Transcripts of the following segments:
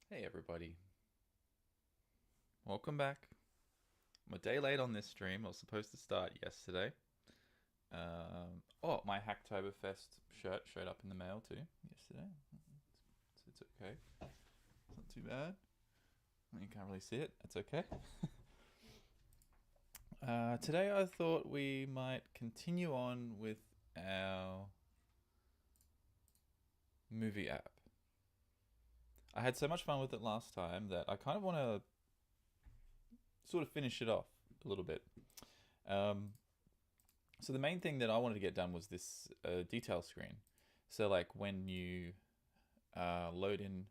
Hey everybody, welcome back. I'm a day late on this stream. I was supposed to start yesterday. Oh, my Hacktoberfest shirt showed up in the mail too yesterday. It's okay. It's not too bad. You can't really see it. It's okay. Today I thought we might continue on with our movie app. I had so much fun with it last time that I kind of want to sort of finish it off a little bit. Um, So the main thing that I wanted to get done was this detail screen. So like when you load in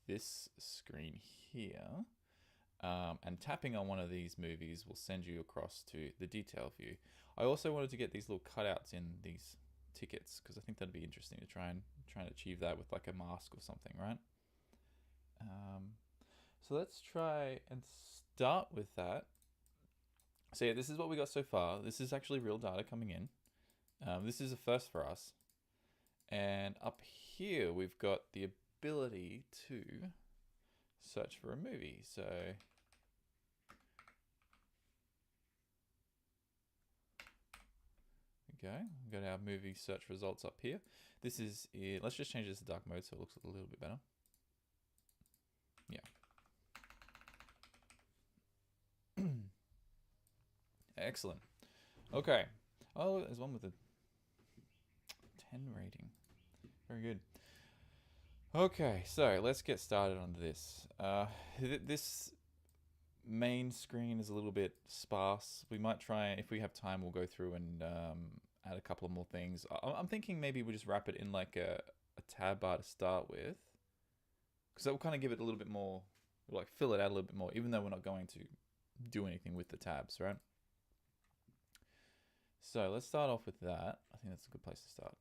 this screen here, and tapping on one of these movies will send you across to the detail view. I also wanted to get these little cutouts in these tickets because I think that'd be interesting to try and achieve that with like a mask or something, right? Um, so let's try and start with that. So yeah, this is what we got so far. This is actually real data coming in. This is a first for us. And up here, we've got the ability to search for a movie. So okay, we've got our movie search results up here. This is it. Let's just change this to dark mode so it looks a little bit better. Yeah. Excellent. Okay. Oh, there's one with a 10 rating. Very good. Okay, so let's get started on this. This main screen is a little bit sparse. We might try, if we have time, we'll go through and add a couple of more things. I'm thinking maybe we just wrap it in like a tab bar to start with, because that will kind of give it a little bit more, like fill it out a little bit more, even though we're not going to do anything with the tabs, right? So let's start off with that. I think that's a good place to start.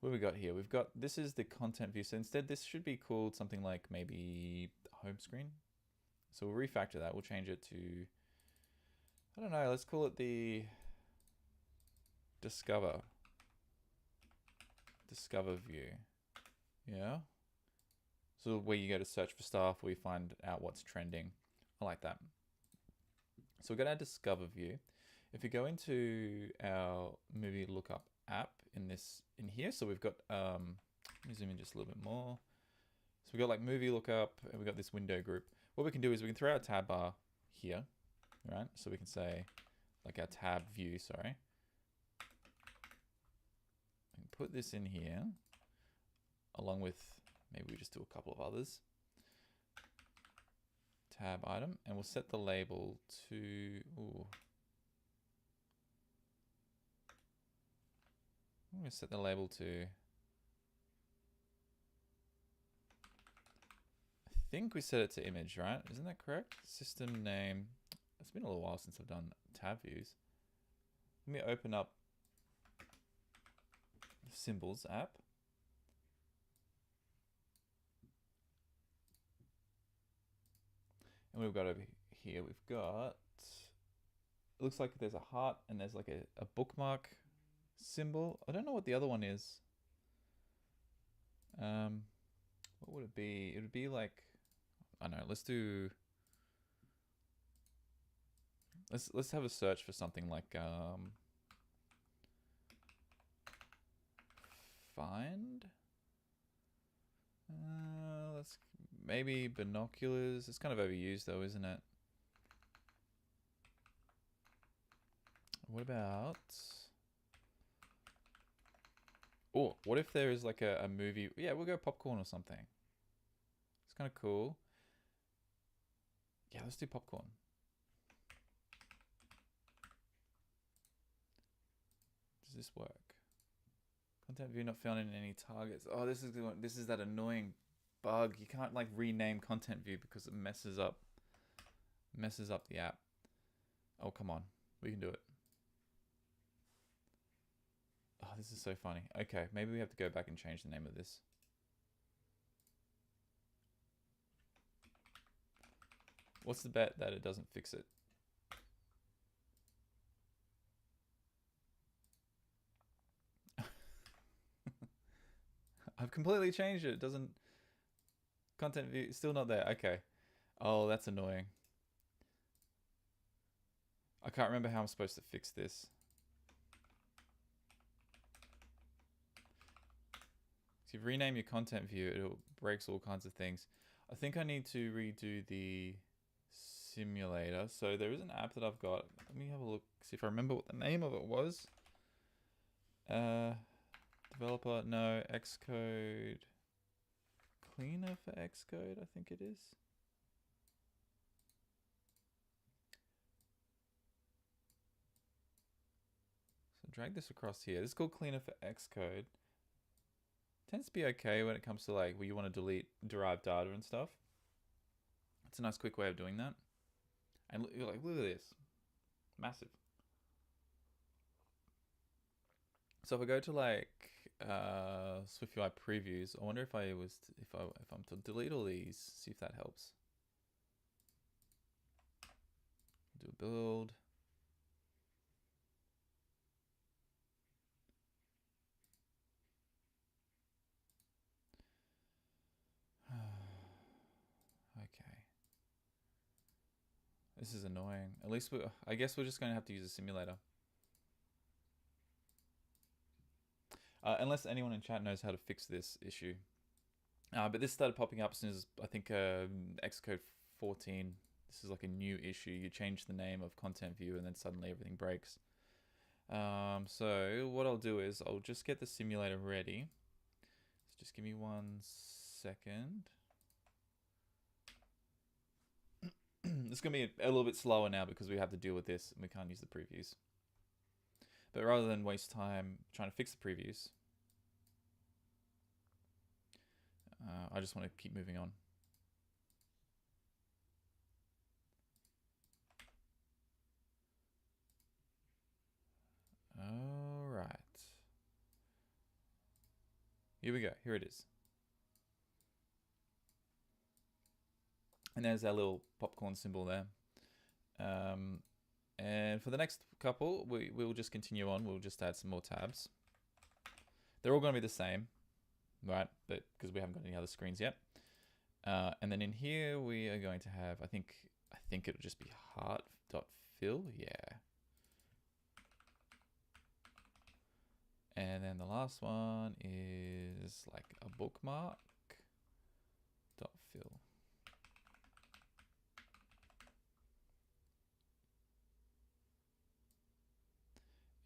What have we got here? We've got, this is the content view. So instead, this should be called something like maybe home screen. So we'll refactor that. We'll change it to, I don't know, let's call it the discover view. Yeah. So where you go to search for stuff, we find out what's trending. I like that. So we're going to discover view. If you go into our movie lookup app in here, so we've got let me zoom in just a little bit more. So we've got like movie lookup and we've got this window group. What we can do is we can throw our tab bar here, right? So we can say like our tab view, sorry. And put this in here along with, maybe we just do a couple of others. Tab item, and we'll set the label to, ooh. I'm going to set the label to, I think we set it to image, right? Isn't that correct? System name. It's been a little while since I've done tab views. Let me open up the symbols app. And we've got over here, we've got, it looks like there's a heart and there's like a bookmark symbol. I don't know what the other one is. What would it be? It would be like, I don't know, let's have a search for something like find. Let's maybe binoculars. It's kind of overused though, isn't it? What about? Oh, what if there is like a movie? Yeah, we'll go popcorn or something. It's kind of cool. Yeah, let's do popcorn. Does this work? Content view not found in any targets. Oh, this is that annoying bug. You can't like rename content view because it messes up the app. Oh, come on. We can do it. Oh, this is so funny. Okay, maybe we have to go back and change the name of this. What's the bet that it doesn't fix it? I've completely changed it. It doesn't. content view still not there. Okay. Oh, that's annoying. I can't remember how I'm supposed to fix this. If you rename your content view, it breaks all kinds of things. I think I need to redo the simulator. So there is an app that I've got. Let me have a look, see if I remember what the name of it was. Developer, no, Xcode. Cleaner for Xcode, I think it is. So drag this across here. This is called Cleaner for Xcode. Tends to be okay when it comes to like where you want to delete derived data and stuff. It's a nice quick way of doing that. And you're like, look at this, massive. So if I go to like SwiftUI previews, I wonder if I'm to delete all these, see if that helps. Do a build. Okay. This is annoying. At least I guess we're just going to have to use a simulator. Unless anyone in chat knows how to fix this issue. But this started popping up as soon as, I think, Xcode 14. This is like a new issue. You change the name of content view and then suddenly everything breaks. So what I'll do is I'll just get the simulator ready. So just give me 1 second. It's going to be a little bit slower now because we have to deal with this and we can't use the previews. But rather than waste time trying to fix the previews, I just want to keep moving on. All right. Here we go. Here it is. And there's our little popcorn symbol there. And for the next couple, we'll just continue on. We'll just add some more tabs. They're all going to be the same, right? But because we haven't got any other screens yet. And then in here, we are going to have, I think it'll just be heart.fill. Yeah. And then the last one is like a bookmark.fill.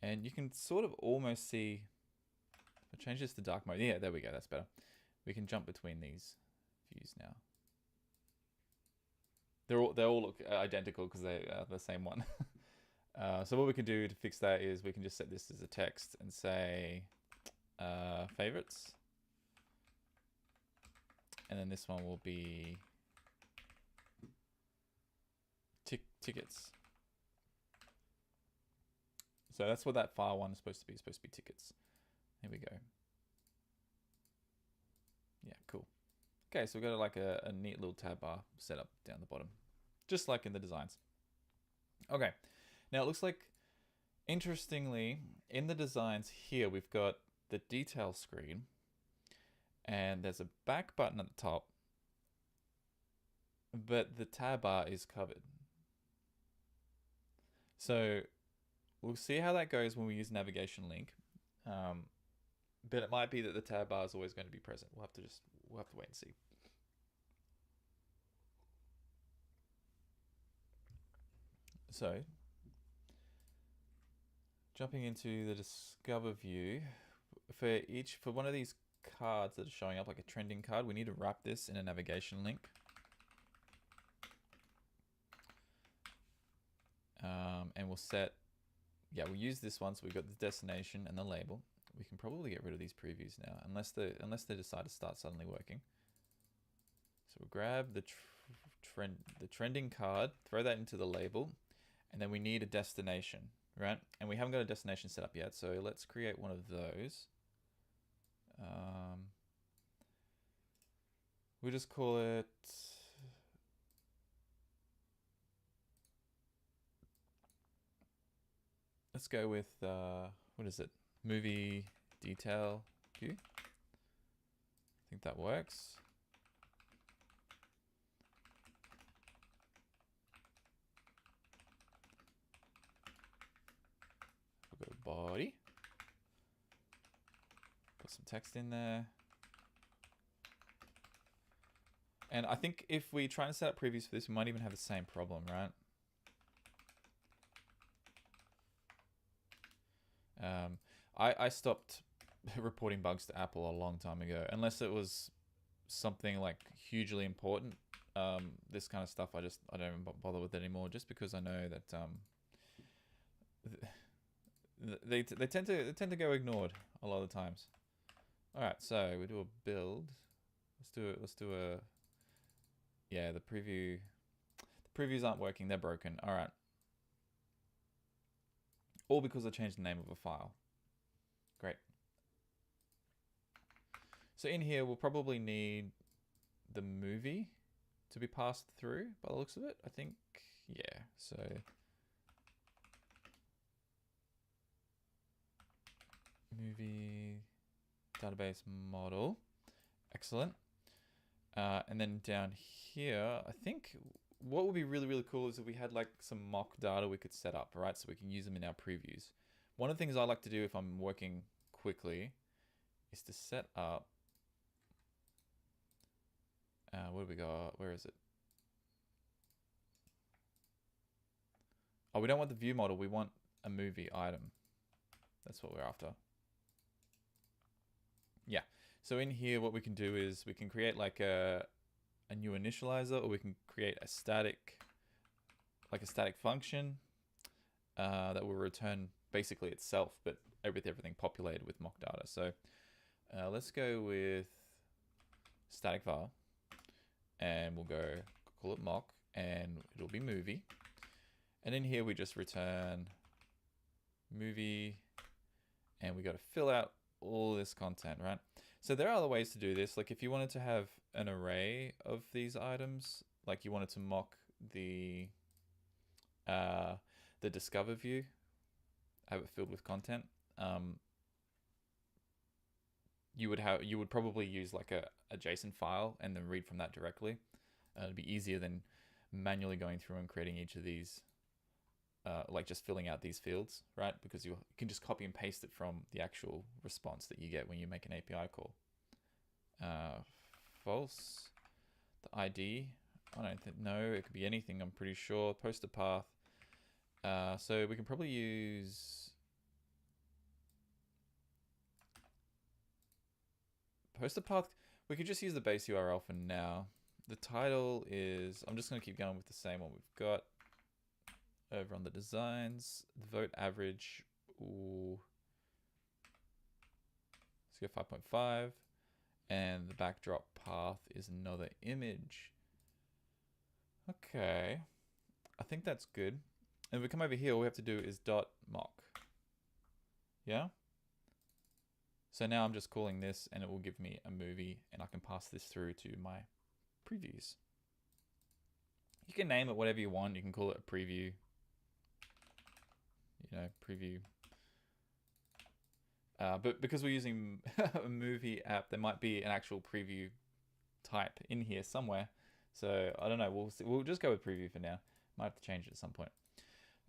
And you can sort of almost see, I'll change this to dark mode. Yeah, there we go, that's better. We can jump between these views now. They all look identical because they are the same one. So what we can do to fix that is we can just set this as a text and say favorites. And then this one will be tickets. So that's what that file one is supposed to be. It's supposed to be tickets. Here we go. Yeah, cool. Okay, so we've got like a neat little tab bar set up down the bottom, just like in the designs. Okay, now it looks like, interestingly, in the designs here, we've got the detail screen and there's a back button at the top, but the tab bar is covered. So we'll see how that goes when we use navigation link. But it might be that the tab bar is always going to be present. We'll have to wait and see. So jumping into the discover view, for one of these cards that are showing up like a trending card, we need to wrap this in a navigation link. And we'll use this one. So we've got the destination and the label. We can probably get rid of these previews now, unless they decide to start suddenly working. So we'll grab the trending card, throw that into the label, and then we need a destination, right? And we haven't got a destination set up yet, so let's create one of those. We'll just call it let's go with what is it? Movie detail view. I think that works. body. Put some text in there. And I think if we try and set up previews for this, we might even have the same problem, right? I stopped reporting bugs to Apple a long time ago, unless it was something like hugely important. This kind of stuff, I don't even bother with it anymore, just because I know that they tend to go ignored a lot of the times. All right, so we do a build. Let's do a. Yeah, the previews aren't working. They're broken. All right. All because I changed the name of a file. Great. So in here, we'll probably need the movie to be passed through by the looks of it. I think, yeah. So movie database model. Excellent. And then down here, I think what would be really, really cool is if we had like some mock data we could set up, right? So we can use them in our previews. One of the things I like to do if I'm working quickly is to set up, where do we go? Where is it? Oh, we don't want the view model. We want a movie item. That's what we're after. Yeah. So in here, what we can do is we can create like a new initializer, or we can create a static function that will return basically itself, but with everything populated with mock data. So let's go with static var, and we'll call it mock, and it'll be movie. And in here, we just return movie, and we got to fill out all this content, right? So there are other ways to do this. Like if you wanted to have an array of these items, like you wanted to mock the discover view, have it filled with content, you would probably use like a JSON file and then read from that directly. It'd be easier than manually going through and creating each of these, like just filling out these fields, right? Because you can just copy and paste it from the actual response that you get when you make an API call. False, the ID, I don't know, it could be anything, I'm pretty sure. Poster path. So we can probably use poster path. We could just use the base URL for now. The title is, I'm just going to keep going with the same one we've got over on the designs. The vote average, ooh, let's go 5.5. And the backdrop path is another image. Okay, I think that's good. And if we come over here, all we have to do is .mock. Yeah? So now I'm just calling this, and it will give me a movie, and I can pass this through to my previews. You can name it whatever you want. You can call it a preview. You know, preview. But because we're using a movie app, there might be an actual preview type in here somewhere. So I don't know. We'll see. We'll just go with preview for now. Might have to change it at some point.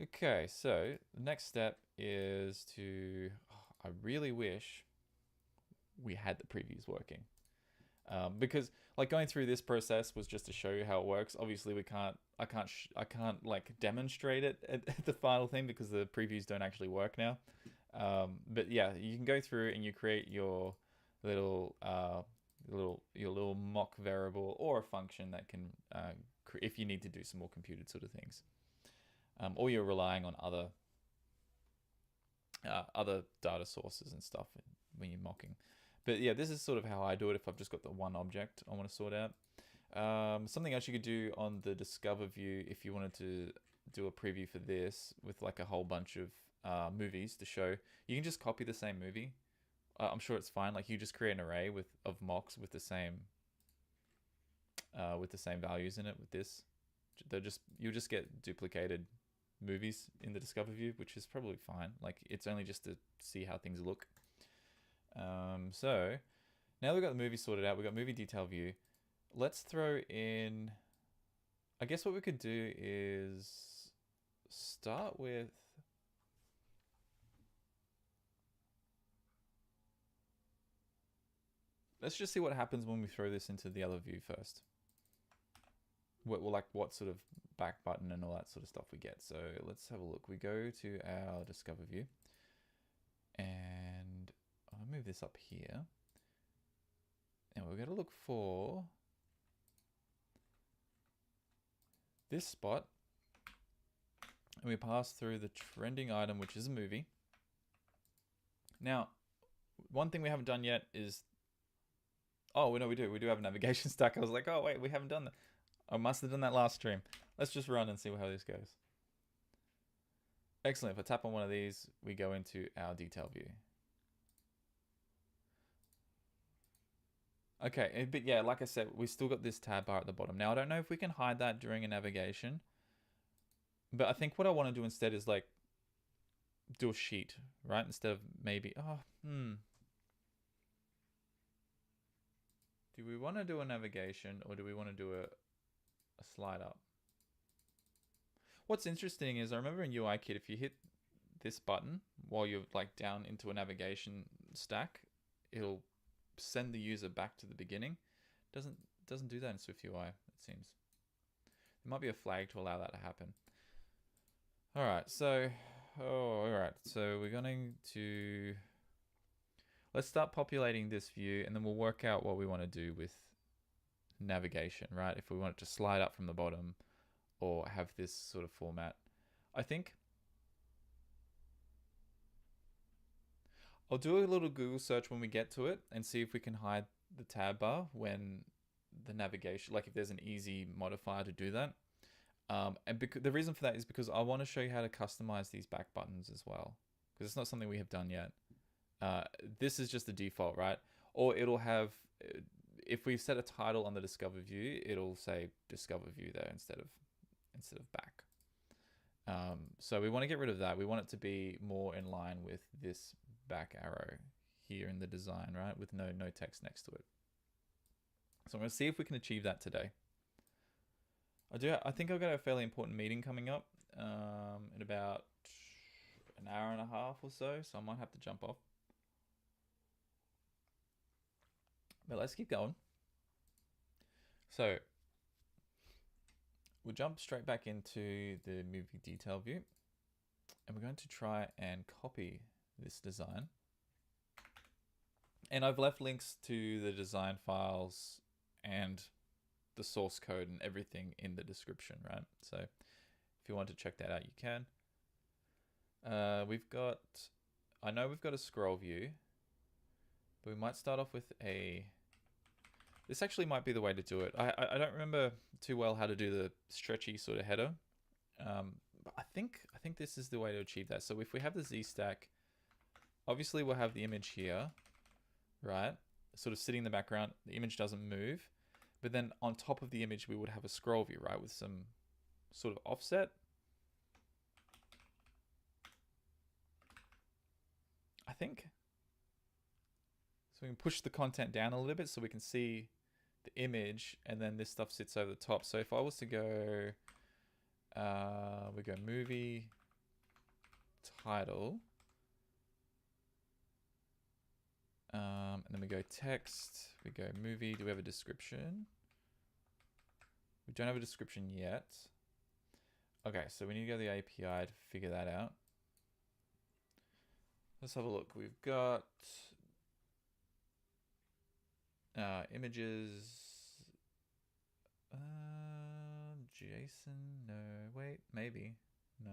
Okay, so the next step is to. I really wish we had the previews working, because like going through this process was just to show you how it works. Obviously, I can't like demonstrate it at the final thing because the previews don't actually work now. But yeah, you can go through and you create your little mock variable or a function that can, if you need to do some more computed sort of things, or you're relying on other data sources and stuff when you're mocking. But yeah, this is sort of how I do it if I've just got the one object I want to sort out. Something else you could do on the discover view if you wanted to do a preview for this with like a whole bunch of movies to show. You can just copy the same movie. I'm sure it's fine. Like you just create an array of mocks with the same values in it. With this, you'll just get duplicated movies in the discover view, which is probably fine. Like it's only just to see how things look. So now we've got the movie sorted out. We've got movie detail view. Let's throw in. I guess what we could do is start with. let's just see what happens when we throw this into the other view first. What sort of back button and all that sort of stuff we get. So let's have a look. We go to our Discover view, and I'll move this up here. And we're going to look for this spot, and we pass through the trending item, which is a movie. Now, one thing we haven't done yet is, oh, no, we do have a navigation stack. I was like, oh, wait, we haven't done that. I must have done that last stream. Let's just run and see how this goes. Excellent. If I tap on one of these, we go into our detail view. Okay, but yeah, like I said, we still got this tab bar at the bottom. Now, I don't know if we can hide that during a navigation, but I think what I want to do instead is like do a sheet, right? Instead of maybe, do we want to do a navigation, or do we want to do a slide up? What's interesting is I remember in UIKit, if you hit this button while you're like down into a navigation stack, it'll send the user back to the beginning. Doesn't do that in SwiftUI, it seems. There might be a flag to allow that to happen. All right, so we're going to, let's start populating this view, and then we'll work out what we want to do with navigation, right? If we want it to slide up from the bottom or have this sort of format. I think I'll do a little Google search when we get to it and see if we can hide the tab bar when the navigation, like if there's an easy modifier to do that. And the reason for that is because I want to show you how to customize these back buttons as well, because it's not something we have done yet. This is just the default, right? Or it'll have, if we set a title on the Discover view, it'll say Discover view there instead of back. So we want to get rid of that. We want it to be more in line with this back arrow here in the design, right? With no text next to it. So I'm going to see if we can achieve that today. I think I've got a fairly important meeting coming up in about an hour and a half or so I might have to jump off. But let's keep going. So we'll jump straight back into the movie detail view, and we're going to try and copy this design. And I've left links to the design files and the source code and everything in the description, right? So if you want to check that out, you can. I know we've got a scroll view, but we might start off with this actually might be the way to do it. I don't remember too well how to do the stretchy sort of header. But I think this is the way to achieve that. So if we have the Z stack, obviously we'll have the image here, right? Sort of sitting in the background, the image doesn't move. But then on top of the image, we would have a scroll view, right? With some sort of offset. I think. So we can push the content down a little bit so we can see the image, and then this stuff sits over the top. So if I was to go, we go movie title, and then we go text, we go movie. Do we have a description? We don't have a description yet. Okay, so we need to go to the API to figure that out. Let's have a look. We've got images. JSON. No, wait, maybe. No.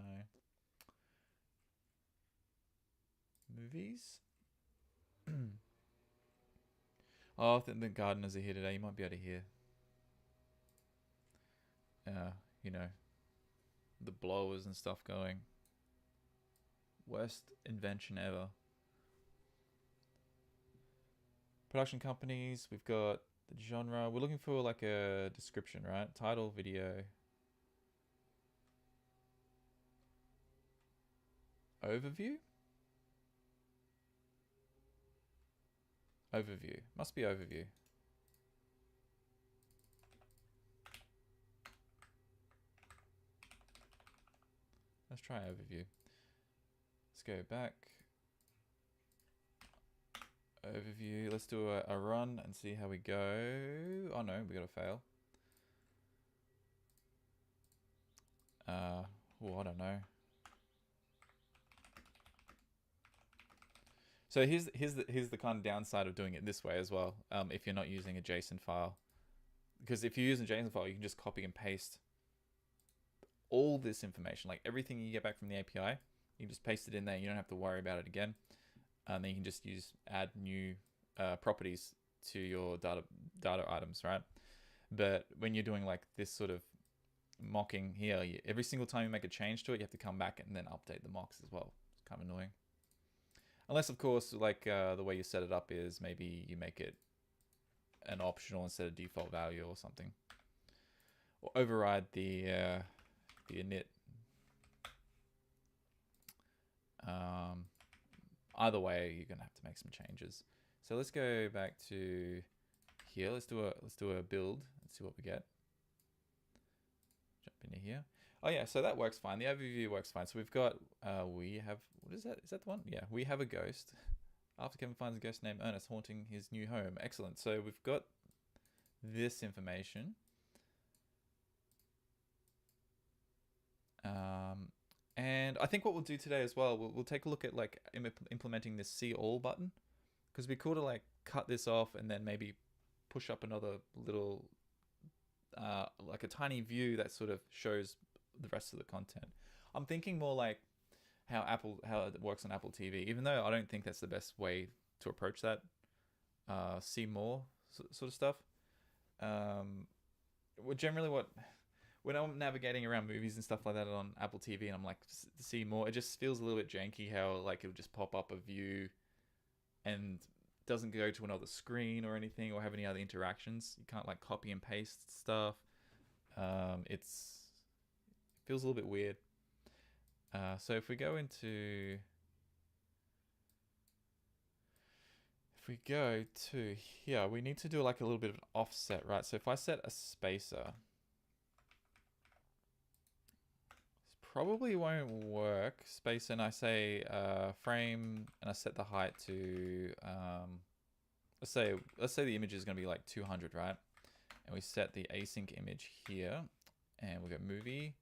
Movies. Oh, I think the gardeners are here today. You might be able to hear. You know, the blowers and stuff going. Worst invention ever. Production companies, we've got the genre. We're looking for like a description, right? Title, video. Overview? Overview. Must be overview. Let's try overview. Let's go back. overview. Let's do a run and see how we go. Oh no, we got a fail. Oh, I don't know. So here's the kind of downside of doing it this way as well. If you're not using a JSON file, because if you use a JSON file, you can just copy and paste all this information, like everything you get back from the API. You can just paste it in there. You don't have to worry about it again. And then you can just add new properties to your data items, right? But when you're doing like this sort of mocking here, every single time you make a change to it, you have to come back and then update the mocks as well. It's kind of annoying. Unless, of course, like the way you set it up is maybe you make it an optional instead of default value or something. Or override the init. Either way, you're gonna have to make some changes. So let's go back to here. Let's do a build. Let's see what we get. Jump into here. Oh yeah, so that works fine. The overview works fine. So we've got we have, what is that? Is that the one? Yeah, we have a ghost. After Kevin finds a ghost named Ernest haunting his new home. Excellent. So we've got this information. And I think what we'll do today as well, we'll take a look at like implementing this see all button, because it'd be cool to like cut this off and then maybe push up another little like a tiny view that sort of shows the rest of the content. I'm thinking more like how it works on Apple TV, even though I don't think that's the best way to approach that. See more sort of stuff. Well, generally when I'm navigating around movies and stuff like that on Apple TV and I'm like, see more, it just feels a little bit janky how like it'll just pop up a view and doesn't go to another screen or anything or have any other interactions. You can't like copy and paste stuff. It feels a little bit weird. So if we go to here, we need to do like a little bit of an offset, right? So if I set a spacer, probably won't work. Space, and I say frame, and I set the height to let's say the image is going to be like 200, right? And we set the async image here, and we'll go movie,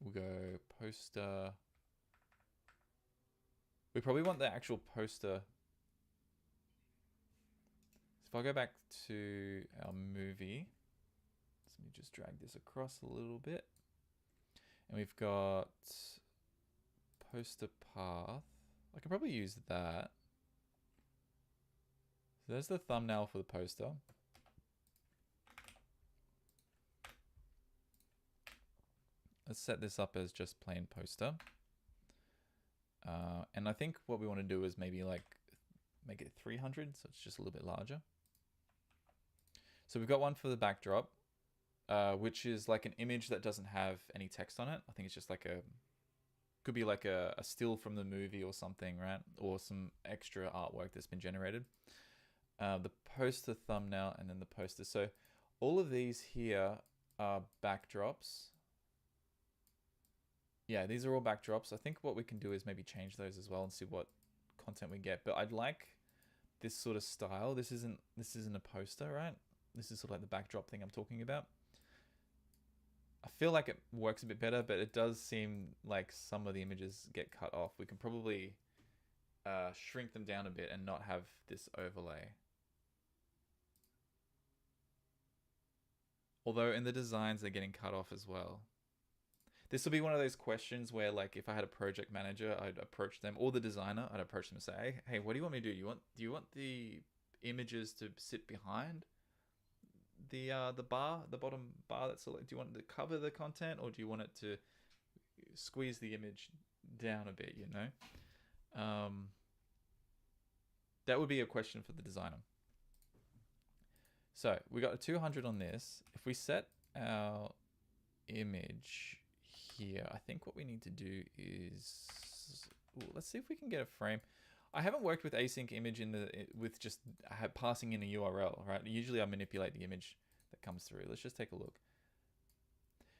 we'll go poster. We probably want the actual poster. So if I go back to our movie, so let me just drag this across a little bit. And we've got poster path. I could probably use that. So there's the thumbnail for the poster. Let's set this up as just plain poster. And I think what we want to do is maybe like make it 300, so it's just a little bit larger. So we've got one for the backdrop. Which is like an image that doesn't have any text on it. I think it's just like could be like a still from the movie or something, right? Or some extra artwork that's been generated. The poster thumbnail and then the poster. So all of these here are backdrops. Yeah, these are all backdrops. I think what we can do is maybe change those as well and see what content we get. But I'd like this sort of style. This isn't a poster, right? This is sort of like the backdrop thing I'm talking about. I feel like it works a bit better, but it does seem like some of the images get cut off. We can probably shrink them down a bit and not have this overlay. Although in the designs, they're getting cut off as well. This will be one of those questions where like if I had a project manager, I'd approach them, or the designer, I'd approach them and say, hey, what do you want me to do? Do you want the images to sit behind the bottom bar that's selected? Do you want it to cover the content, or do you want it to squeeze the image down a bit, you know? That would be a question for the designer. So we got a 200 on this. If we set our image here, I think what we need to do is, let's see if we can get a frame. I haven't worked with async image with just passing in a URL, right? Usually I manipulate the image that comes through. Let's just take a look.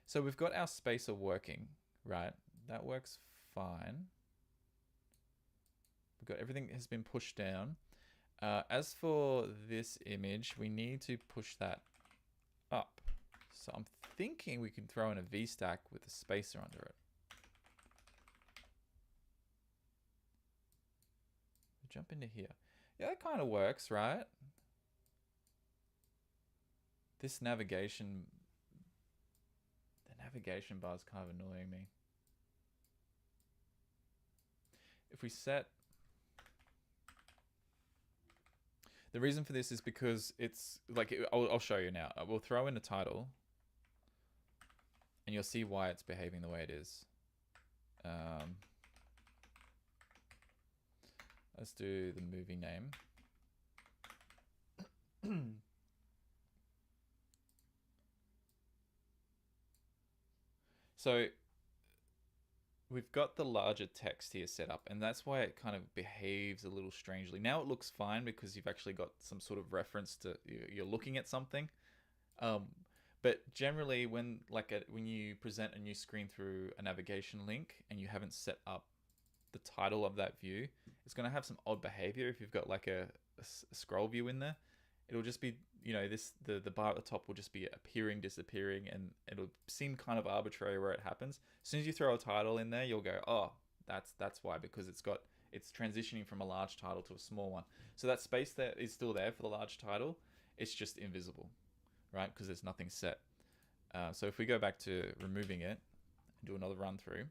So we've got our spacer working, right? That works fine. We've got everything has been pushed down. As for this image, we need to push that up. So I'm thinking we can throw in a VStack with a spacer under it. Jump into here. Yeah, that kind of works, right? This navigation, the navigation bar is kind of annoying me. If we set, the reason for this is because it's like, I'll show you now. We'll throw in a title and you'll see why it's behaving the way it is. Let's do the movie name. So we've got the larger text here set up, and that's why it kind of behaves a little strangely. Now it looks fine because you've actually got some sort of reference to, you're looking at something. But generally when you present a new screen through a navigation link and you haven't set up the title of that view, it's going to have some odd behavior. If you've got like a scroll view in there, it'll just be, the bar at the top will just be appearing, disappearing, and it'll seem kind of arbitrary where it happens. As soon as you throw a title in there, you'll go, oh, that's why, because it's transitioning from a large title to a small one. So that space there is still there for the large title. It's just invisible, right? Because there's nothing set. So if we go back to removing it and do another run through,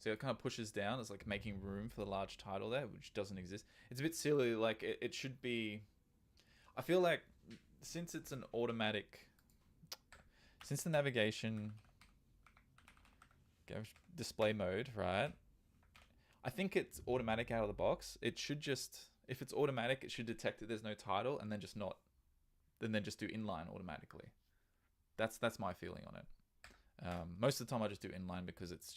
so it kind of pushes down. It's like making room for the large title there, which doesn't exist. It's a bit silly. Like it should be. I feel like since it's an automatic, since the navigation display mode, right? I think it's automatic out of the box. It should just, if it's automatic, it should detect that there's no title and then just do inline automatically. That's my feeling on it. Most of the time I just do inline because it's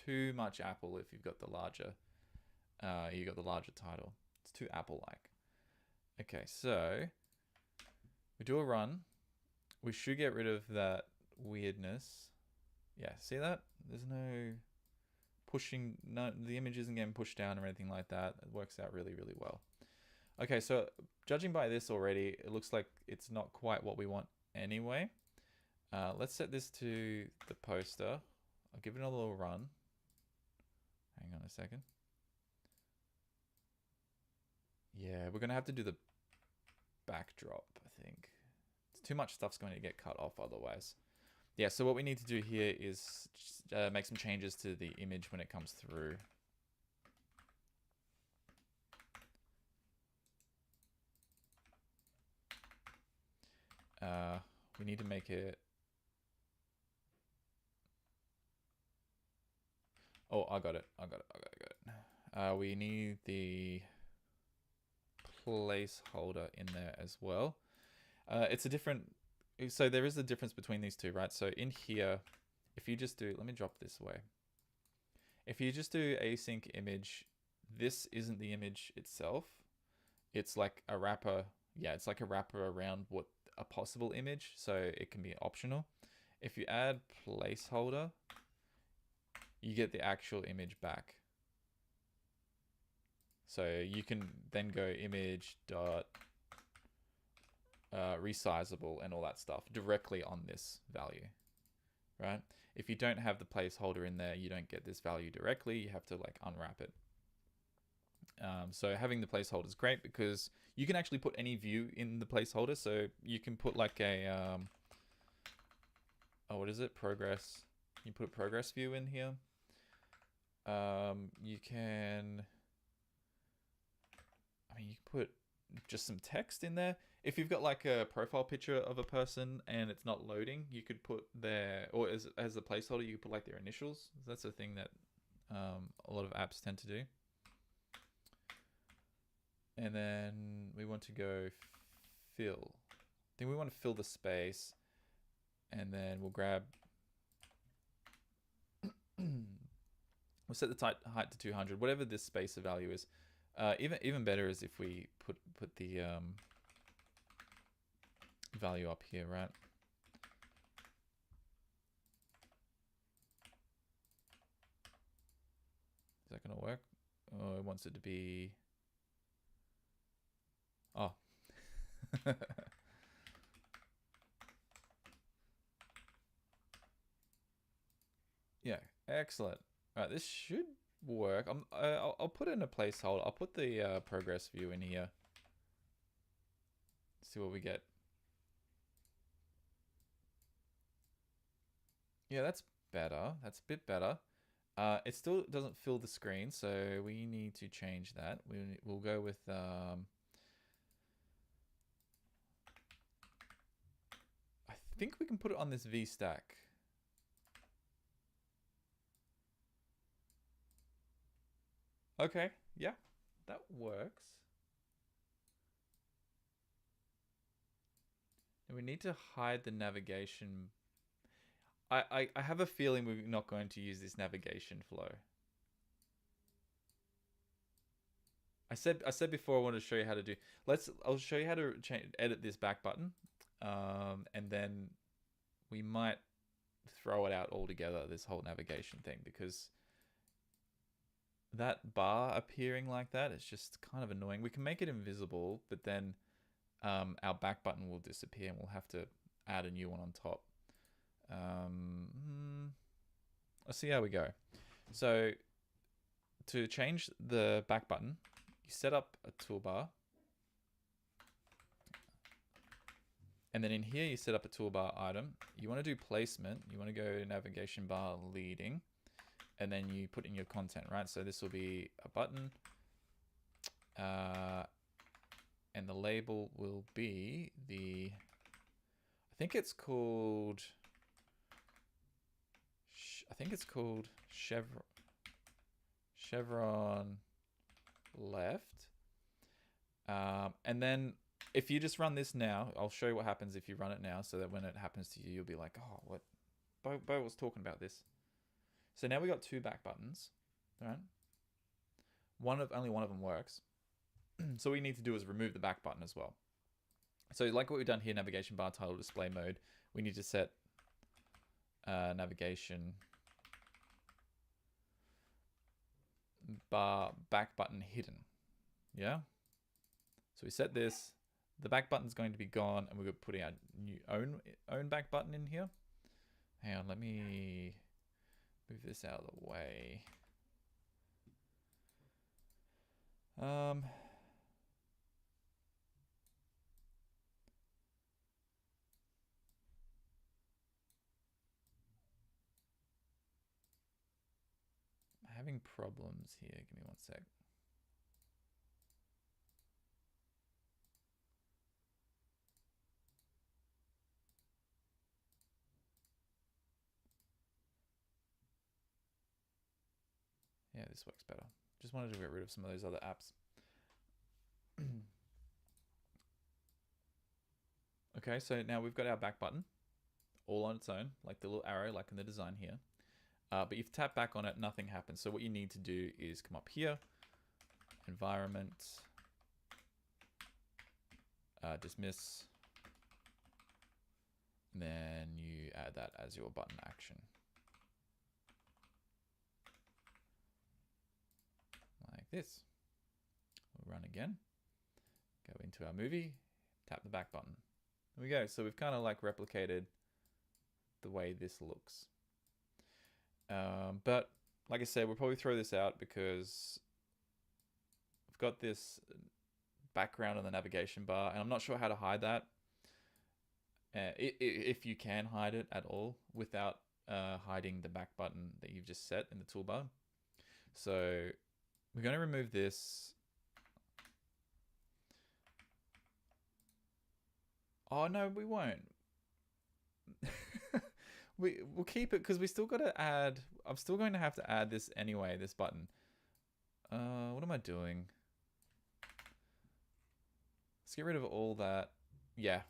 too much Apple if you've got the larger title. It's too Apple-like. Okay, so we do a run. We should get rid of that weirdness. Yeah, see that? There's no pushing, the image isn't getting pushed down or anything like that. It works out really, really well. Okay, so judging by this already, it looks like it's not quite what we want anyway. Let's set this to the poster. I'll give it another little run. Hang on a second. Yeah, we're going to have to do the backdrop, I think. It's too much stuff's going to get cut off otherwise. Yeah, so what we need to do here is just, make some changes to the image when it comes through. We need to make it... Oh, I got it. We need the placeholder in there as well. It's a different... So there is a difference between these two, right? So in here, if you just do... Let me drop this way. If you just do async image, this isn't the image itself. It's like a wrapper. Yeah, it's like a wrapper around what a possible image. So it can be optional. If you add placeholder, you get the actual image back. So you can then go image dot resizable and all that stuff directly on this value, right? If you don't have the placeholder in there, you don't get this value directly. You have to like unwrap it. So having the placeholder is great because you can actually put any view in the placeholder. So you can put like a, what is it? Progress. You put a progress view in here. You can put just some text in there. If you've got like a profile picture of a person and it's not loading, you could put their, or as a placeholder, you could put like their initials. That's a thing that a lot of apps tend to do. And then we want to go fill. I think we want to fill the space, and then we'll grab, we'll set the height to 200, whatever this spacer value is. Even better is if we put the value up here, right? Is that going to work? Oh, it wants it to be. Oh. Yeah, excellent. All right, this should work. I'll put in a placeholder. I'll put the progress view in here. See what we get. Yeah, that's better. That's a bit better. It still doesn't fill the screen, so we need to change that. We'll go with I think we can put it on this V stack. Okay, yeah, that works. And we need to hide the navigation. I have a feeling we're not going to use this navigation flow. I said before I wanted to show you how to do. I'll show you how to edit this back button, and then we might throw it out altogether. This whole navigation thing, because that bar appearing like that is just kind of annoying. We can make it invisible, but then our back button will disappear, and we'll have to add a new one on top. Let's see how we go. So to change the back button, you set up a toolbar, and then in here you set up a toolbar item. You want to do placement. You want to go to navigation bar leading, and then you put in your content, right? So this will be a button, and the label will be I think it's called chevron left. And then if you just run this now, I'll show you what happens if you run it now, so that when it happens to you, you'll be like, oh, what? Bo was talking about this. So now we got two back buttons, right? Only one of them works. So what we need to do is remove the back button as well. So like what we've done here, navigation bar title display mode, we need to set navigation bar back button hidden. Yeah. So we set this. The back button's going to be gone, and we're putting our new own back button in here. Hang on, let me move this out of the way. Having problems here. Give me one sec. Yeah, this works better. Just wanted to get rid of some of those other apps. Okay, so now we've got our back button all on its own, like the little arrow, like in the design here. But if you tap back on it, nothing happens. So what you need to do is come up here, environment, dismiss, and then you add that as your button action. Like this. We'll run again, go into our movie, tap the back button. There we go. So we've kind of like replicated the way this looks. But like I said, we'll probably throw this out because I've got this background on the navigation bar, and I'm not sure how to hide that. If you can hide it at all without hiding the back button that you've just set in the toolbar. So we're going to remove this. Oh no, we won't. We'll keep it because we still got to add. I'm still going to have to add this anyway. This button. What am I doing? Let's get rid of all that. Yeah,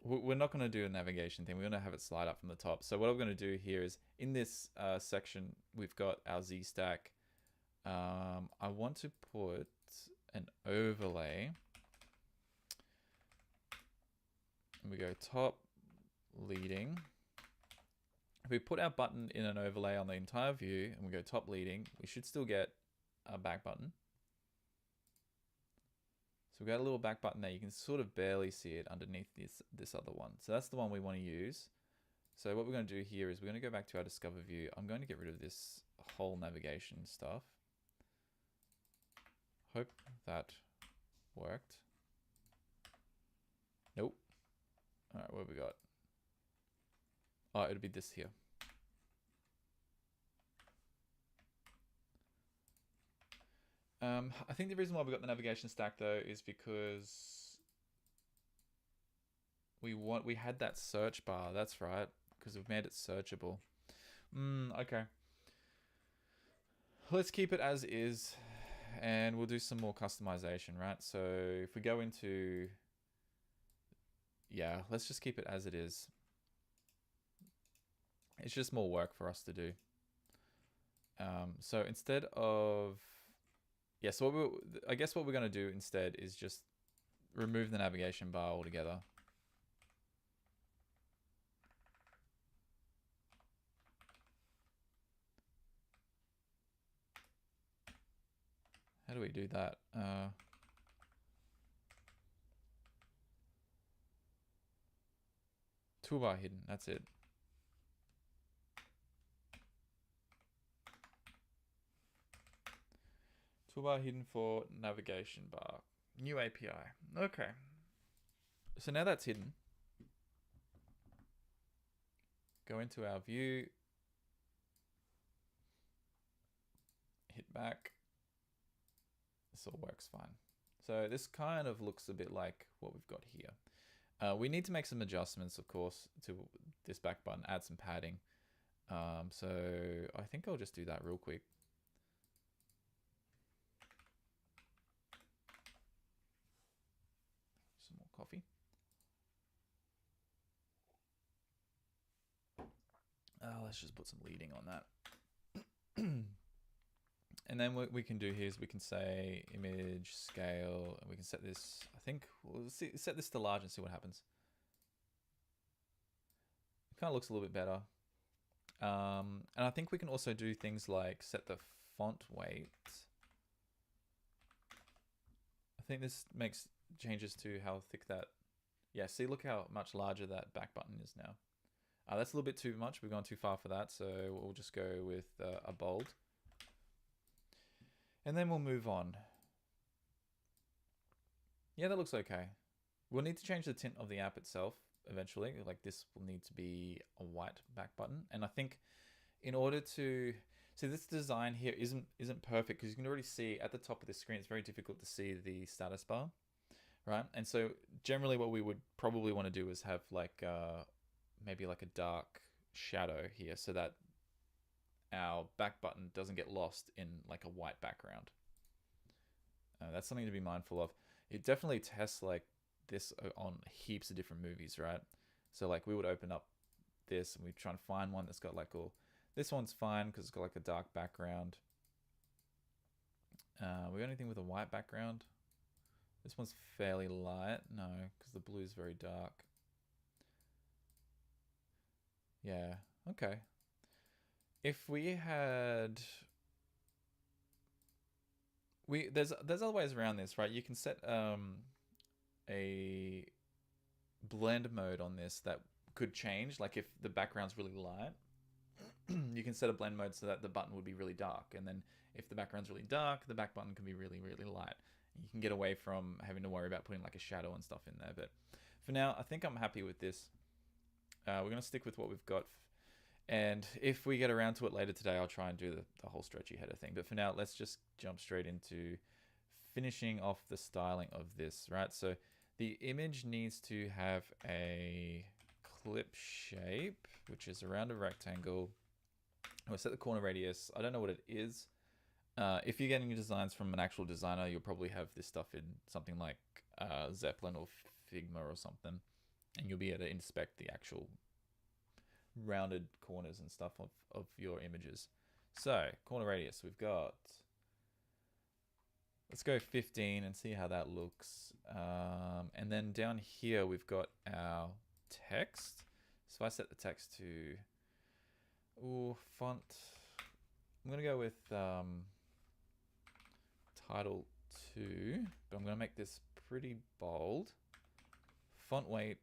we're not going to do a navigation thing. We're going to have it slide up from the top. So what I'm going to do here is in this section, we've got our Z stack. I want to put an overlay. And we go top leading. If we put our button in an overlay on the entire view and we go top leading, we should still get a back button. So we've got a little back button there. You can sort of barely see it underneath this other one. So that's the one we want to use. So what we're going to do here is we're going to go back to our Discover view. I'm going to get rid of this whole navigation stuff. Hope that worked. Nope. All right, what have we got? Oh, it'll be this here. I think the reason why we got the navigation stack though is because we had that search bar. That's right, because we've made it searchable. Okay. Let's keep it as is, and we'll do some more customization, right? So if we go into, yeah, let's just keep it as it is. It's just more work for us to do. So instead of, yeah, so I guess what we're going to do instead is just remove the navigation bar altogether. How do we do that? Toolbar hidden, that's it. Toolbar hidden for navigation bar. New API. Okay. So now that's hidden. Go into our view. Hit back. This all works fine. So this kind of looks a bit like what we've got here. We need to make some adjustments, of course, to this back button, add some padding. So I think I'll just do that real quick. Some more coffee. Let's just put some leading on that. And then what we can do here is we can say image scale, and we can set this, I think we'll set this to large and see what happens. It kind of looks a little bit better. And I think we can also do things like set the font weight. I think this makes changes to how thick that, yeah, see, look how much larger that back button is now. That's a little bit too much. We've gone too far for that. So we'll just go with a bold. And then we'll move on. Yeah, that looks okay. We'll need to change the tint of the app itself eventually. Like this will need to be a white back button. And I think in order to see, this design here isn't perfect because you can already see at the top of the screen, it's very difficult to see the status bar, right? And so generally what we would probably want to do is have like maybe like a dark shadow here so that our back button doesn't get lost in like a white background. That's something to be mindful of. It definitely tests like this on heaps of different movies, right? So like we would open up this and we try and find one that's got like all, this one's fine because it's got like a dark background. We got anything with a white background? This one's fairly light. No, because the blue is very dark. Yeah, okay. If we had, there's other ways around this, right? You can set a blend mode on this that could change. Like if the background's really light, you can set a blend mode so that the button would be really dark. And then if the background's really dark, the back button can be really, really light. You can get away from having to worry about putting like a shadow and stuff in there. But for now, I think I'm happy with this. We're going to stick with what we've got. And if we get around to it later today, I'll try and do the whole stretchy header thing. But for now, let's just jump straight into finishing off the styling of this, right? So the image needs to have a clip shape, which is around a rectangle. We'll set the corner radius. I don't know what it is. If you're getting designs from an actual designer, you'll probably have this stuff in something like Zeppelin or Figma or something. And you'll be able to inspect the actual rounded corners and stuff of your images. So corner radius, we've got, let's go 15 and see how that looks. And then down here, we've got our text. So if I set the text to, font, I'm gonna go with title 2, but I'm going to make this pretty bold. Font weight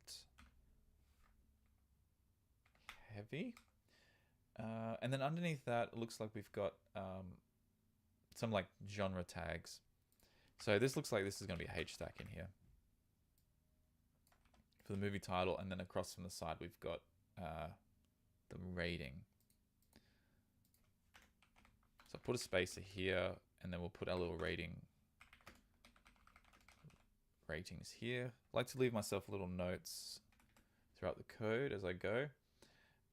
heavy. And then underneath that, it looks like we've got some like genre tags. So this looks like this is going to be a H stack in here for the movie title, and then across from the side we've got the rating. So I'll put a spacer here, and then we'll put our little ratings here. I like to leave myself little notes throughout the code as I go.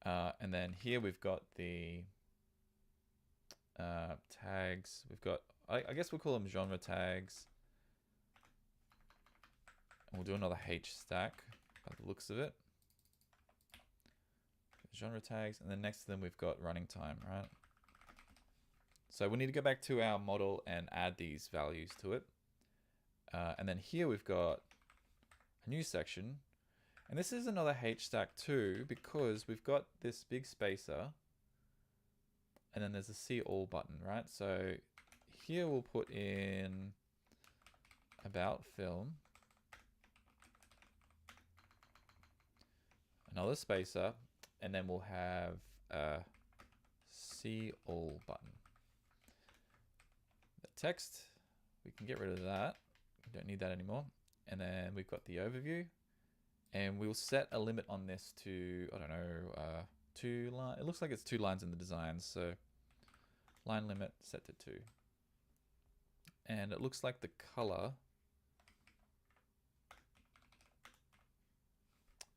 And then here we've got the tags. We've got, I guess we'll call them genre tags. And we'll do another H stack by the looks of it. Genre tags, and then next to them we've got running time, right? So we need to go back to our model and add these values to it. And then here we've got a new section. And this is another H stack too, because we've got this big spacer, and then there's a see all button, right? So here we'll put in about film, another spacer, and then we'll have a see all button. The text, we can get rid of that. We don't need that anymore. And then we've got the overview. And we'll set a limit on this to, I don't know, 2 lines. It looks like it's 2 lines in the design. So line limit set to 2. And it looks like the color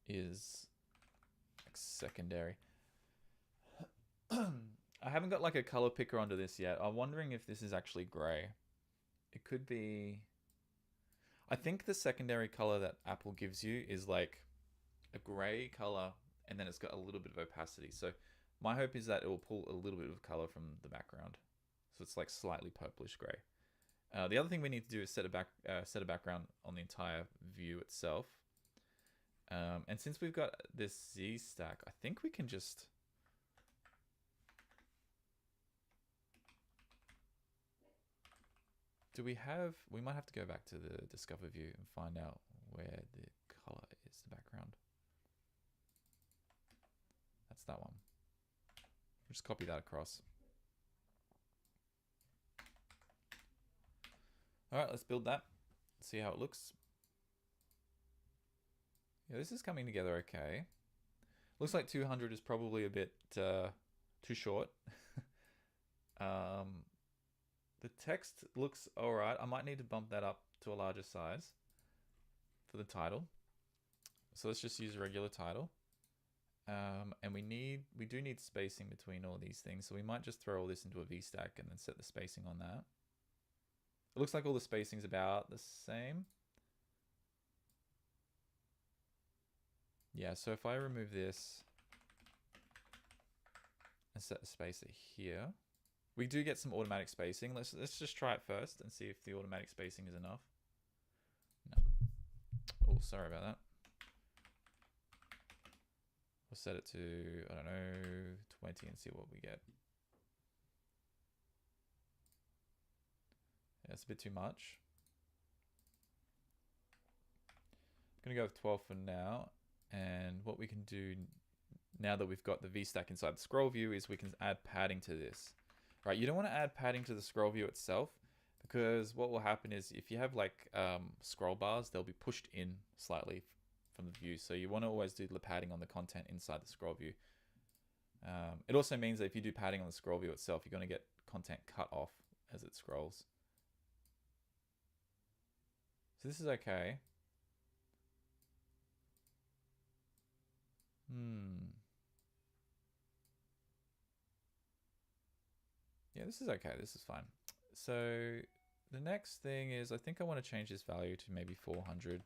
is like secondary. I haven't got like a color picker onto this yet. I'm wondering if this is actually gray. It could be. I think the secondary color that Apple gives you is like a gray color, and then it's got a little bit of opacity. So my hope is that it will pull a little bit of color from the background. So it's like slightly purplish gray. The other thing we need to do is set a background on the entire view itself. And since we've got this Z stack, I think we can just we might have to go back to the Discover view and find out where the color is, the background. That's that one. We'll just copy that across. All right, let's build that. See how it looks. Yeah, this is coming together okay. Looks like 200 is probably a bit too short. The text looks all right. I might need to bump that up to a larger size for the title. So let's just use a regular title. And we do need spacing between all these things. So we might just throw all this into a VStack and then set the spacing on that. It looks like all the spacing's about the same. Yeah, so if I remove this and set a spacer here, we do get some automatic spacing. Let's just try it first and see if the automatic spacing is enough. No. Oh, sorry about that. We'll set it to, I don't know, 20 and see what we get. Yeah, it's a bit too much. I'm gonna go with 12 for now. And what we can do now that we've got the VStack inside the scroll view is we can add padding to this. Right, you don't want to add padding to the scroll view itself, because what will happen is if you have like scroll bars, they'll be pushed in slightly from the view. So you want to always do the padding on the content inside the scroll view. It also means that if you do padding on the scroll view itself, you're going to get content cut off as it scrolls. So this is okay. Yeah, this is okay. This is fine. So the next thing is I think I want to change this value to maybe 400.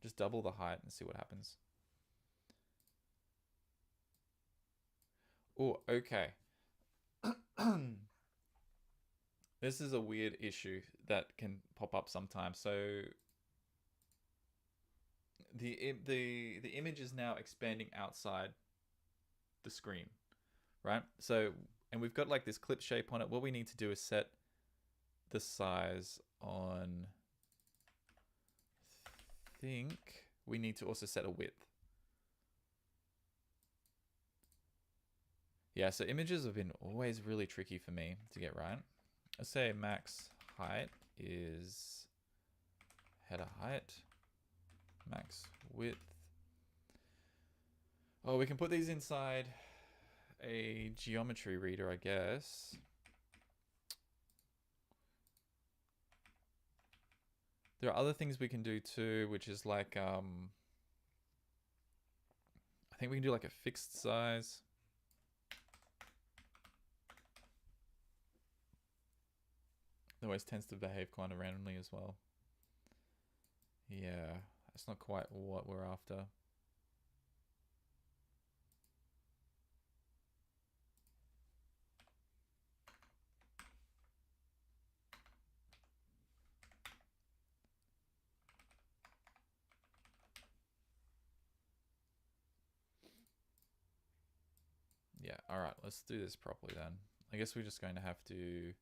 Just double the height and see what happens. Oh, okay. This is a weird issue that can pop up sometimes. So the image is now expanding outside the screen, right? So, and we've got like this clip shape on it. What we need to do is set the size on, I think we need to also set a width. Yeah, so images have been always really tricky for me to get right. Let's say max height is header height, max width. Oh, we can put these inside a geometry reader, I guess. There are other things we can do too, which is like, I think we can do like a fixed size. It always tends to behave kind of randomly as well. Yeah, that's not quite what we're after. Yeah, all right, let's do this properly then. I guess we're just going to have to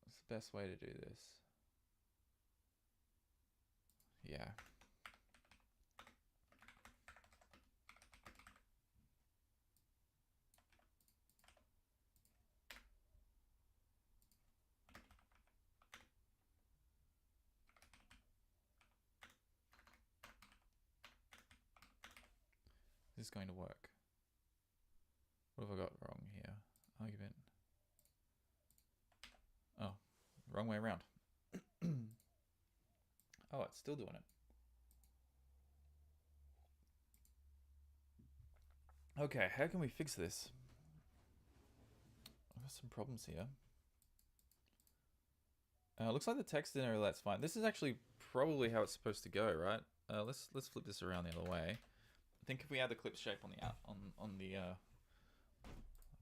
what's the best way to do this? Yeah. Is this going to work? What have I got wrong here? Argument. Oh, wrong way around. Oh, it's still doing it. Okay, how can we fix this? I've got some problems here. Looks like the text in there, that's fine. This is actually probably how it's supposed to go, right? Let's flip this around the other way. I think if we add the clip shape on the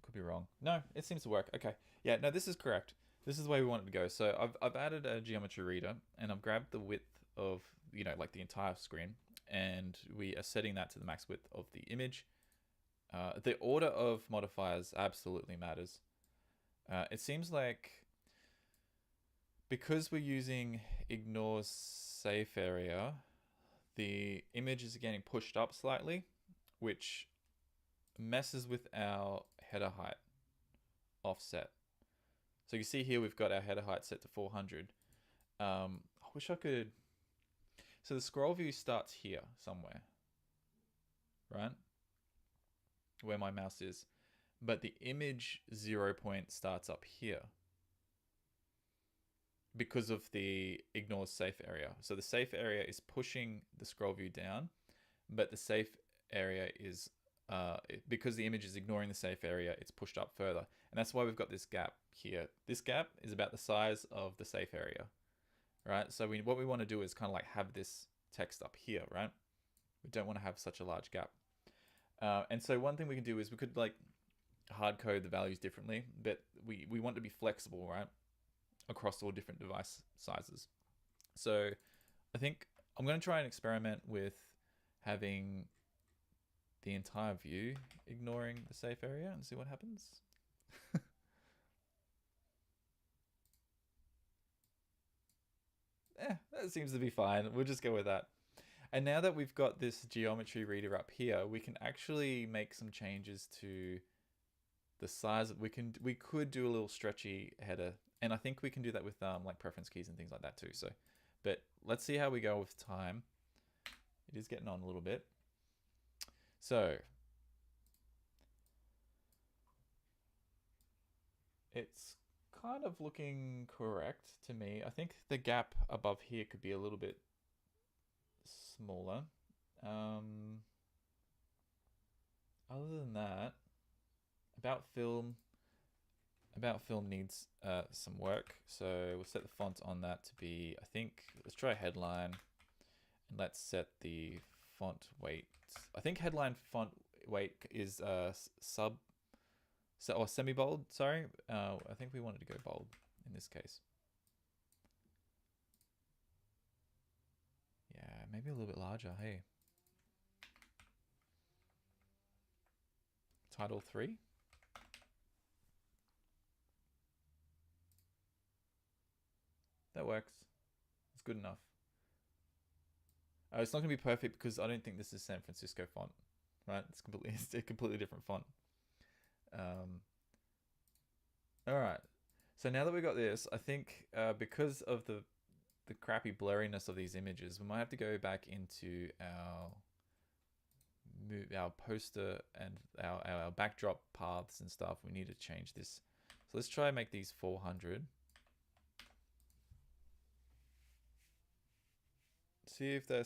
could be wrong. No, it seems to work. Okay, yeah, no, this is correct. This is the way we want it to go. So I've added a geometry reader, and I've grabbed the width of, you know, like the entire screen, and we are setting that to the max width of the image. The order of modifiers absolutely matters. It seems like because we're using ignore safe area, the image is getting pushed up slightly, which messes with our header height offset. So you see here we've got our header height set to 400. I wish I could. So the scroll view starts here somewhere, right? Where my mouse is. But the image 0 point starts up here because of the ignore safe area. So the safe area is pushing the scroll view down, but the safe area is, because the image is ignoring the safe area, it's pushed up further. And that's why we've got this gap here. This gap is about the size of the safe area, right? So what we want to do is kind of like have this text up here, right? We don't want to have such a large gap. And so one thing we can do is we could like hard code the values differently, but we want to be flexible, right? Across all different device sizes. So I think I'm going to try and experiment with having the entire view ignoring the safe area and see what happens. That seems to be fine. We'll just go with that. And now that we've got this geometry reader up here, we can actually make some changes to the size. We could do a little stretchy header, and I think we can do that with like preference keys and things like that too. So, but let's see how we go with time. It is getting on a little bit. So it's kind of looking correct to me. I think the gap above here could be a little bit smaller. Other than that, about film needs some work. So we'll set the font on that to be, I think, let's try headline, and let's set the font weight. I think headline font weight is semi-bold, sorry. I think we wanted to go bold in this case. maybe a little bit larger, hey. Title 3. That works. It's good enough. It's not going to be perfect because I don't think this is San Francisco font, right? It's a completely different font. All right. So now that we got this, I think because of the crappy blurriness of these images, we might have to go back into our poster and our backdrop paths and stuff. We need to change this. So let's try and make these 400. See if they're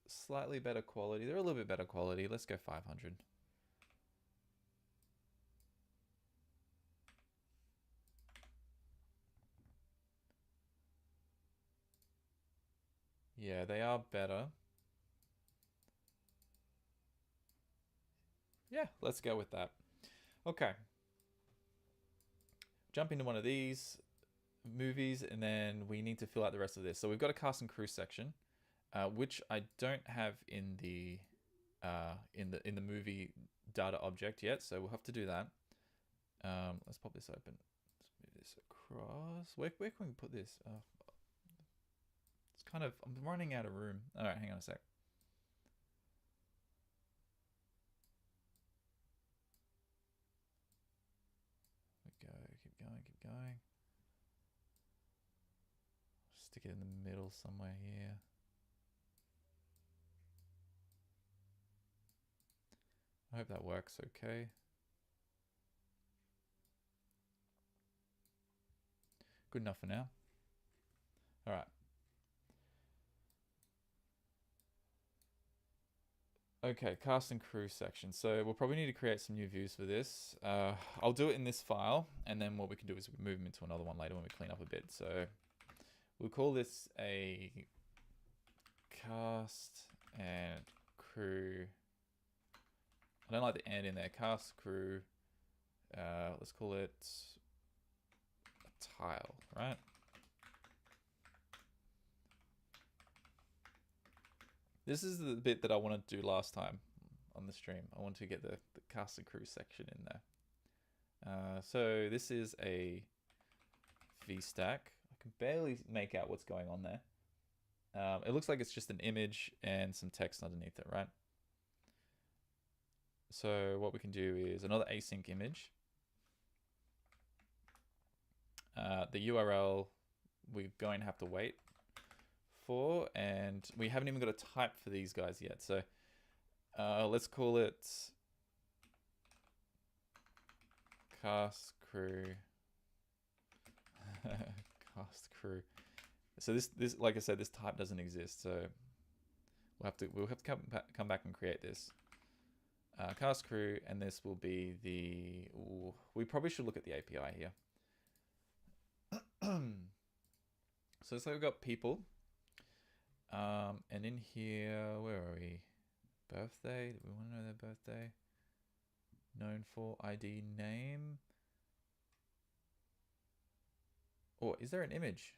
slightly better quality. They're a little bit better quality. Let's go 500. Yeah, they are better. Yeah, let's go with that. Okay. Jump into one of these movies, and then we need to fill out the rest of this. So we've got a cast and crew section, which I don't have in the movie data object yet. So we'll have to do that. Let's pop this open. Let's move this across. Where can we put this? It's kind of, I'm running out of room. All right, hang on a sec. Keep going. Stick it in the middle somewhere here. I hope that works okay. Good enough for now. All right. Okay, cast and crew section. So we'll probably need to create some new views for this. I'll do it in this file, and then what we can do is we can move them into another one later when we clean up a bit. So we'll call this a cast and crew. I don't like the and in there. Cast crew. Let's call it a tile, right? This is the bit that I wanted to do last time on the stream. I want to get the cast and crew section in there. So this is a VStack. I can barely make out what's going on there. It looks like it's just an image and some text underneath it, right? So what we can do is another async image. The URL we're going to have to wait for, and we haven't even got a type for these guys yet. So let's call it cast crew. Cast crew. So this like I said, this type doesn't exist. So we'll have to come back and create this. Cast crew, and this will be the. Ooh, we probably should look at the API here. So we've got people. And in here, where are we? Birthday. Do we want to know their birthday? Known for ID name. Or is there an image?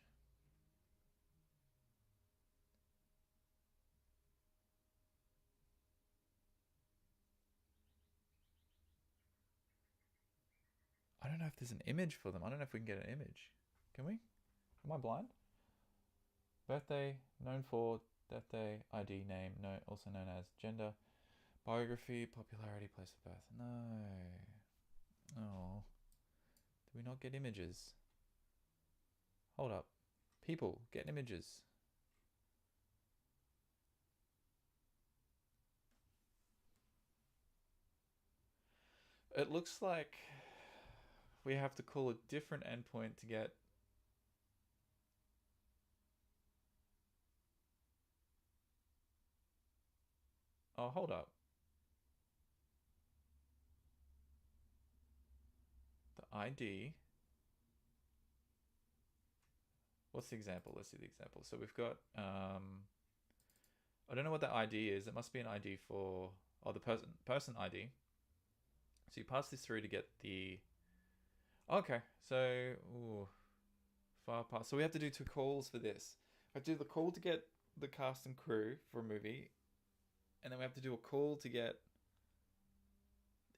I don't know if there's an image for them. I don't know if we can get an image. Can we? Am I blind? Birthday, known for, death day, ID name, also known as gender, biography, popularity, place of birth. No. Oh. Do we not get images? Hold up. People, get images. It looks like we have to call a different endpoint to get. Oh, hold up. The ID. What's the example? Let's see the example. So we've got, I don't know what that ID is. It must be an ID for, the person ID. So you pass this through to get the, okay. So, far pass. So we have to do 2 calls for this. I do the call to get the cast and crew for a movie, and then we have to do a call to get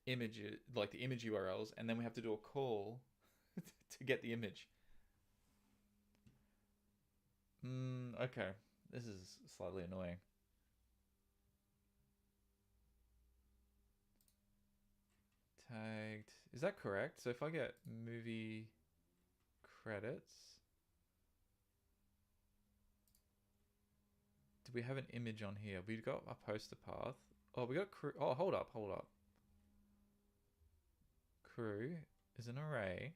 images, like the image URLs, and then we have to do a call to get the image. Okay, this is slightly annoying. Tagged. Is that correct? So if I get movie credits, do we have an image on here? We've got a poster path. Oh, we got crew. Oh, hold up. Crew is an array.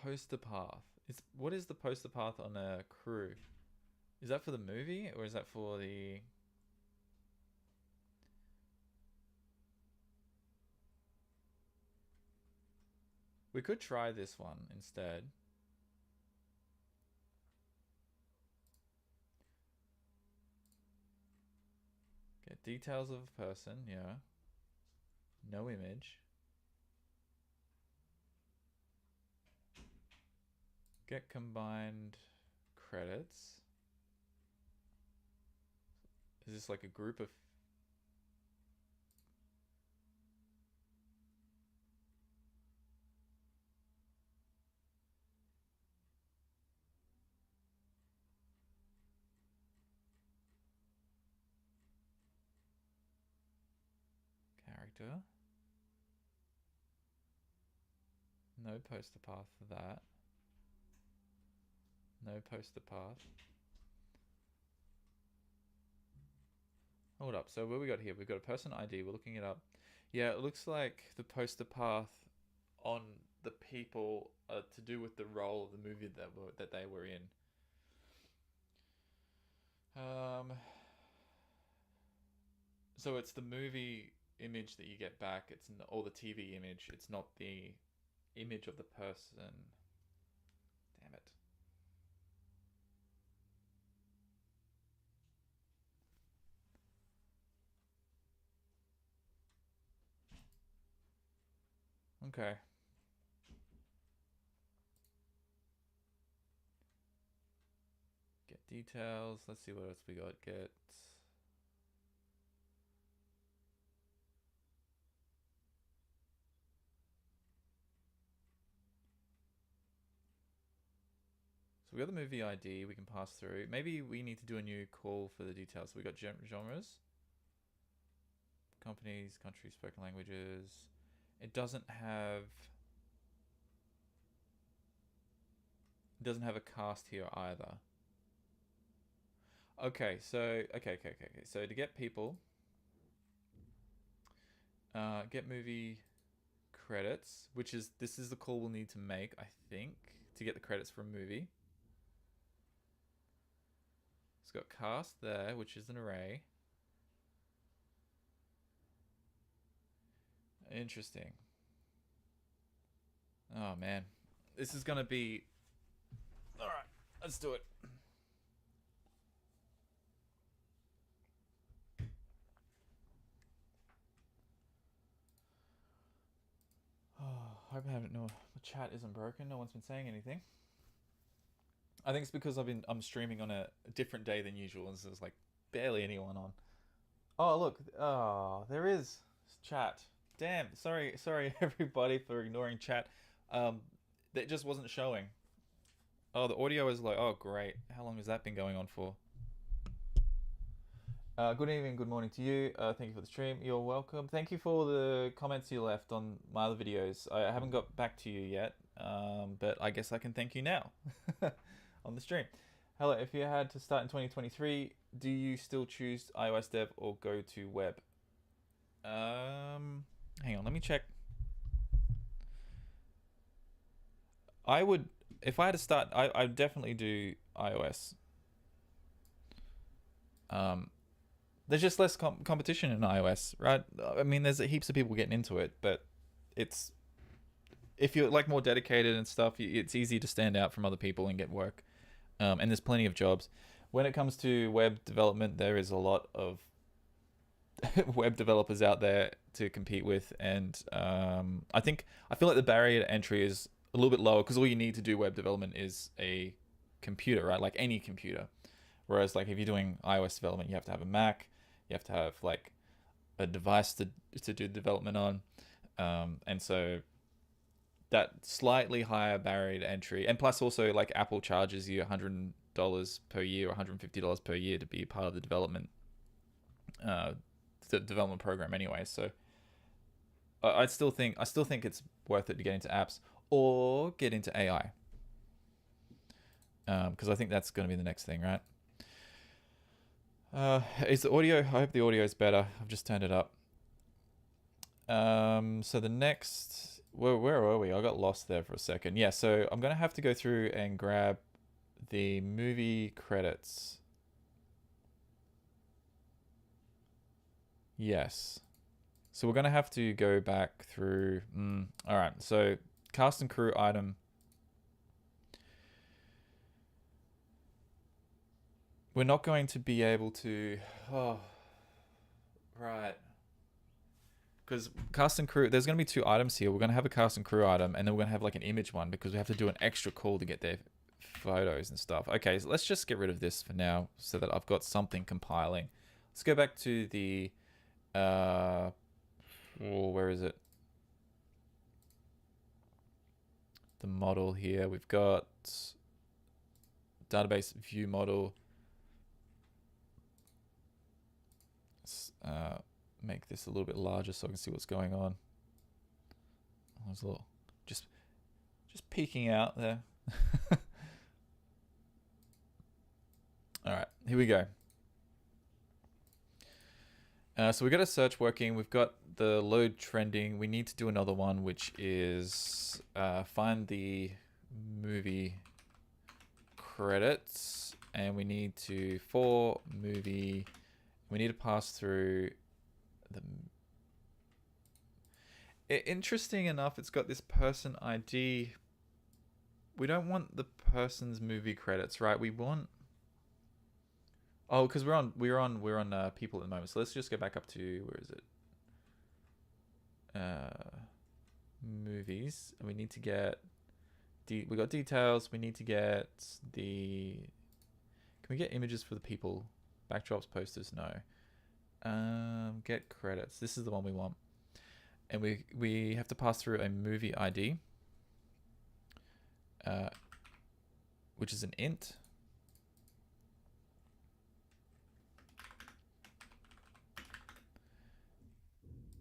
Poster path. What is the poster path on a crew? Is that for the movie or is that for the... We could try this one instead. Get details of a person, yeah. No image. Get combined credits. Is this like a group of... character? No poster path for that. No poster path. Hold up. So what we got here? We've got a person ID. We're looking it up. Yeah, it looks like the poster path on the people to do with the role of the movie that they were in. So it's the movie image that you get back. It's or the TV image. It's not the image of the person. Damn it. Okay. Get details. Let's see what else we got. Get... So we got the movie ID we can pass through. Maybe we need to do a new call for the details. So we got genres, companies, countries, spoken languages. It doesn't have a cast here either. Okay, so okay. So to get people, get movie credits, this is the call we'll need to make, I think, to get the credits for a movie. It's got cast there, which is an array. Interesting. Oh man, this is gonna be... All right, let's do it. I hope the chat isn't broken. No one's been saying anything. I think it's because I'm streaming on a different day than usual, and there's like barely anyone on. Oh look, there is chat. Damn, sorry everybody for ignoring chat. That just wasn't showing. Oh, the audio is like, oh great. How long has that been going on for? Good evening, good morning to you. Thank you for the stream. You're welcome. Thank you for the comments you left on my other videos. I haven't got back to you yet, but I guess I can thank you now on the stream. Hello, if you had to start in 2023, do you still choose iOS dev or go to web? Hang on, let me check. I would, if I had to start, I'd definitely do iOS. There's just less competition in iOS, right? I mean, there's heaps of people getting into it, but if you're like more dedicated and stuff, it's easy to stand out from other people and get work. And there's plenty of jobs. When it comes to web development, there is a lot of web developers out there to compete with, and I feel like the barrier to entry is a little bit lower because all you need to do web development is a computer, right? Like any computer. Whereas like if you're doing iOS development, you have to have a Mac, you have to have like a device to do development on, and so that slightly higher barrier to entry, and plus also like Apple charges you $100 per year or $150 per year to be part of the development program anyway. So I still think it's worth it to get into apps or get into AI, because I think that's going to be the next thing, right? Is the audio? I hope the audio is better. I've just turned it up. So the next, where were we? I got lost there for a second. Yeah, so I'm gonna have to go through and grab the movie credits. Yes. So we're gonna have to go back through. All right. So cast and crew item. We're not going to be able to. Oh, right. Because cast and crew, there's going to be two items here. We're going to have a cast and crew item, and then we're going to have like an image one because we have to do an extra call to get their photos and stuff. Okay, so let's just get rid of this for now so that I've got something compiling. Let's go back to the, where is it? The model here. We've got database view model. Make this a little bit larger so I can see what's going on. I was a little just peeking out there. All right, here we go. So we got a search working. We've got the load trending. We need to do another one, which is find the movie credits, and we need to for movie. We need to pass through the. Interesting enough, it's got this person ID. We don't want the person's movie credits, right? We want. Oh, because we're on people at the moment. So let's just go back up to where is it? Movies, and we need to get. We got details. We need to get the. Can we get images for the people? Backdrops, posters, no. Get credits. This is the one we want. And we have to pass through a movie ID, which is an int.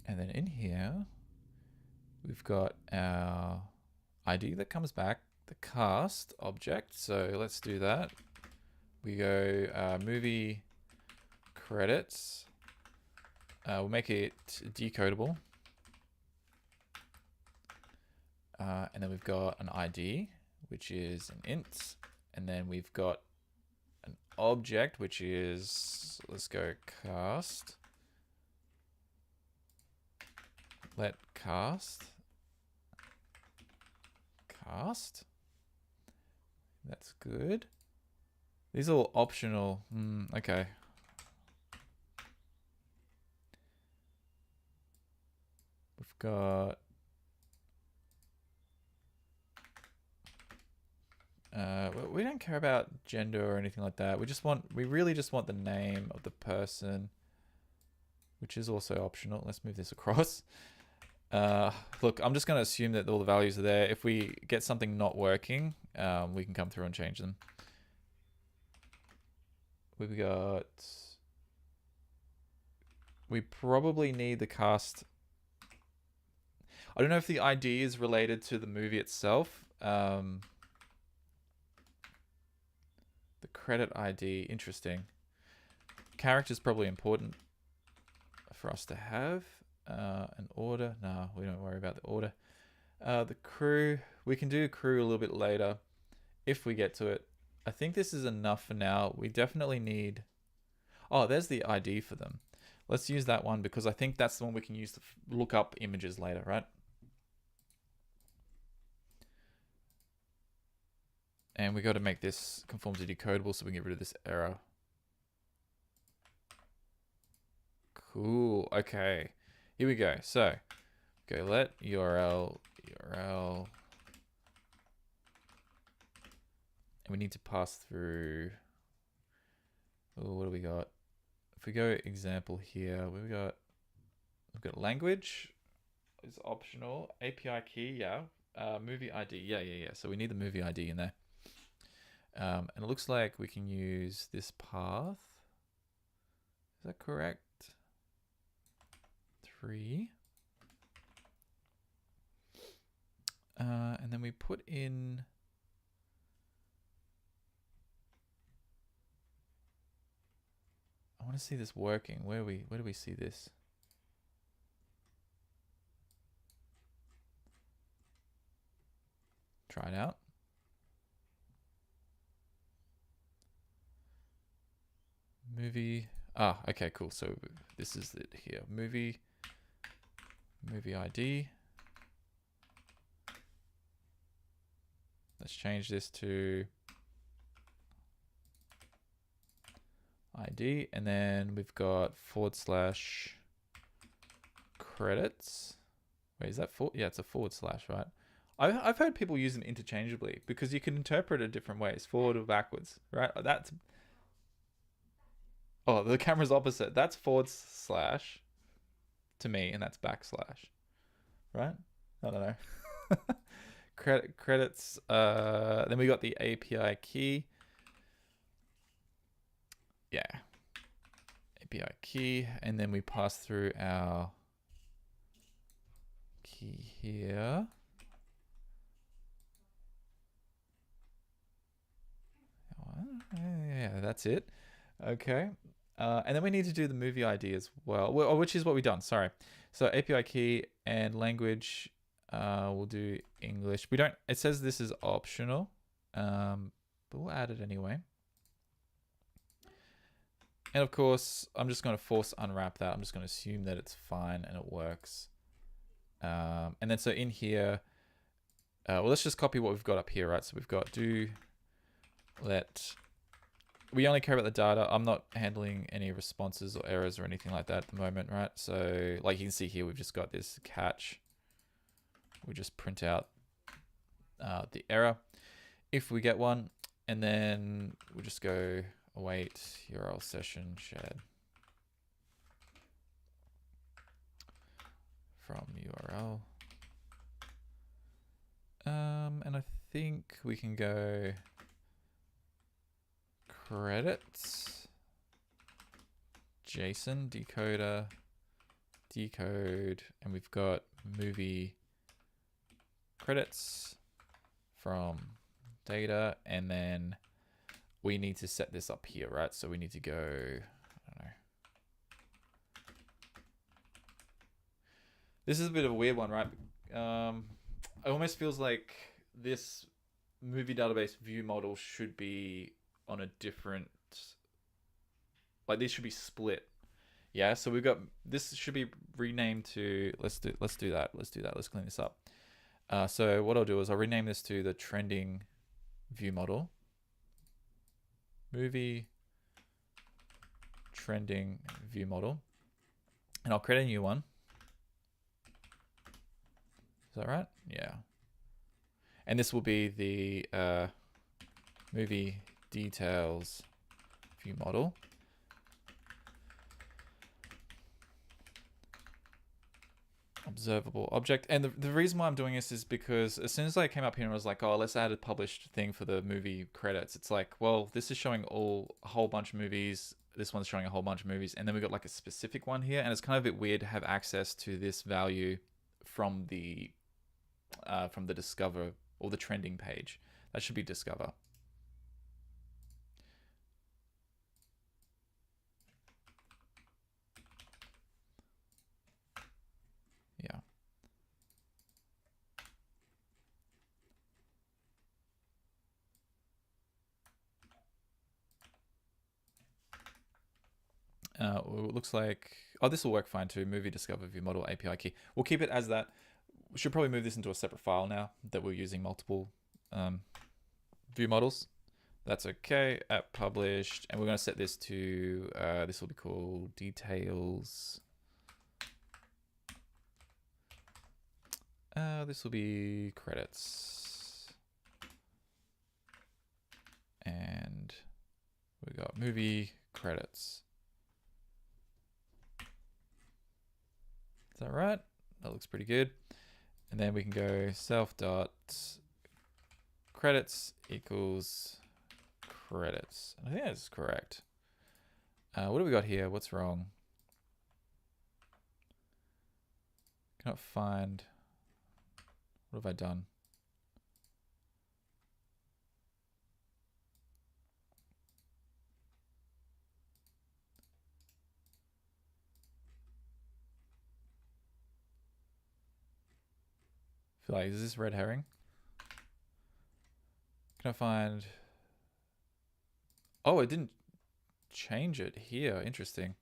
And then in here, we've got our ID that comes back, the cast object. So let's do that. We go movie credits. We'll make it decodable. And then we've got an ID, which is an int. And then we've got an object, which is, let's go cast. Let cast. Cast. That's good. These are all optional. Okay. We've got we don't care about gender or anything like that. We really just want the name of the person, which is also optional. Let's move this across. Look, I'm just going to assume that all the values are there. If we get something not working, we can come through and change them. We probably need the cast. I don't know if the ID is related to the movie itself. The credit ID, interesting. Character is probably important for us to have. An order, no, we don't worry about the order. The crew, we can do crew a little bit later if we get to it. I think this is enough for now. We definitely need, oh, there's the ID for them. Let's use that one because I think that's the one we can use to look up images later, right? And we got to make this conform to decodable so we can get rid of this error. Cool. Okay. Here we go. So go let URL. And we need to pass through. Oh, what do we got? If we go example here, we've got language is optional. API key, yeah. Movie ID, yeah. So we need the movie ID in there. And it looks like we can use this path. Is that correct? 3. And then we put in. I want to see this working. Where do we see this? Try it out. Movie. Okay, cool. So this is it here. Movie ID. Let's change this to ID, and then we've got / credits. Wait, is that yeah, it's a / right? I've heard people use them interchangeably because you can interpret it different ways, forward or backwards, right? That's the camera's opposite. That's / to me, and that's /, right? I don't know. Credits. Then we got the API key. Yeah. API key, and then we pass through our key here. Yeah, that's it. Okay. And then we need to do the movie ID as well, which is what we've done. Sorry. So API key and language, we'll do English. It says this is optional, but we'll add it anyway. And of course, I'm just going to force unwrap that. I'm just going to assume that it's fine and it works. And then so in here, well, let's just copy what we've got up here, right? So we've got we only care about the data. I'm not handling any responses or errors or anything like that at the moment, right? So like you can see here, we've just got this catch. We just print out the error if we get one, and then we'll just go await URL session shared from URL. And I think we can go credits, JSON, decoder, decode, and we've got movie credits from data, and then we need to set this up here, right? So we need to go, I don't know. This is a bit of a weird one, right? It almost feels like this movie database view model should be on a different, like these should be split. Yeah, so we've got, this should be renamed to, let's do that. Let's clean this up. So what I'll do is I'll rename this to the trending view model. Movie trending view model. And I'll create a new one. Is that right? Yeah. And this will be the movie details view model. Observable object. And the reason why I'm doing this is because as soon as I came up here and was like, oh, let's add a published thing for the movie credits, it's like, well, this is showing a whole bunch of movies. This one's showing a whole bunch of movies. And then we got like a specific one here. And it's kind of a bit weird to have access to this value from the Discover or the trending page. That should be Discover. Yeah. It looks like, oh, this will work fine too. Movie Discover View Model API key. We'll keep it as that. We should probably move this into a separate file now that we're using multiple view models. That's okay. App published, and we're going to set this to, this will be called details This will be credits. And we got movie credits. Is that right? That looks pretty good. And then we can go self dot credits equals credits. I think that's correct. What do we got here? What's wrong? Cannot find. What have I done? I feel like, is this red herring? Can I find? Oh, it didn't change it here. Interesting.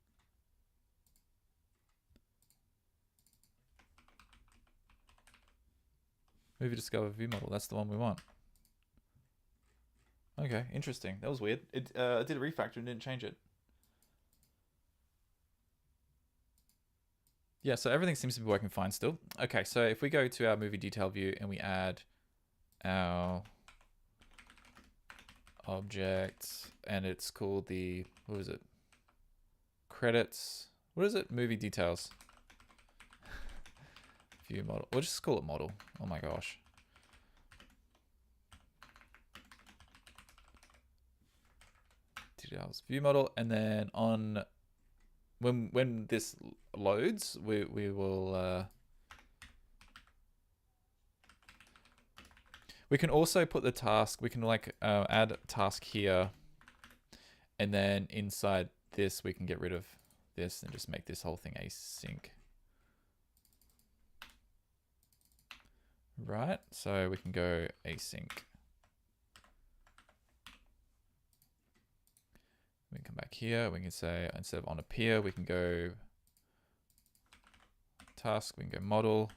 Movie discover view model. That's the one we want. Okay, interesting. That was weird. It did a refactor and didn't change it. Yeah, so everything seems to be working fine still. Okay, so if we go to our movie detail view and we add our object, and it's called the, what is it? Credits. What is it? Movie details. View model. We'll just call it model. Oh my gosh. Details view model, and then on when this loads, we will we can also put the task. We can like add a task here, and then inside this we can get rid of this and just make this whole thing async. Right, so we can go async. We can come back here. We can say instead of on appear, we can go task. We can go model.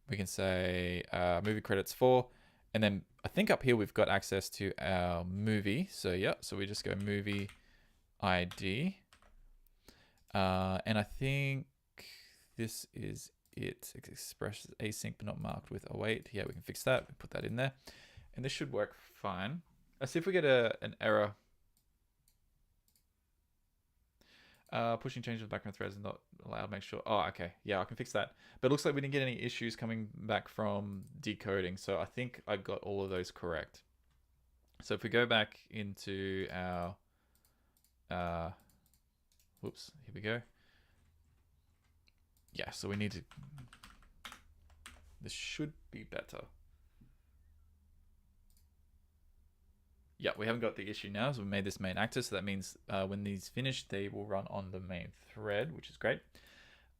We can say movie credits for, and then I think up here we've got access to our movie. So yeah, so we just go movie ID, and I think this is it. Expresses async but not marked with await. Yeah, we can fix that. We put that in there, and this should work fine. Let's see if we get an error. Pushing changes to background threads is not allowed. Make sure. Oh, okay. Yeah, I can fix that. But it looks like we didn't get any issues coming back from decoding. So I think I got all of those correct. So if we go back into our, whoops, here we go. Yeah, so we need to, this should be better. Yeah, we haven't got the issue now, so we made this main actor, so that means when these finish, they will run on the main thread, which is great.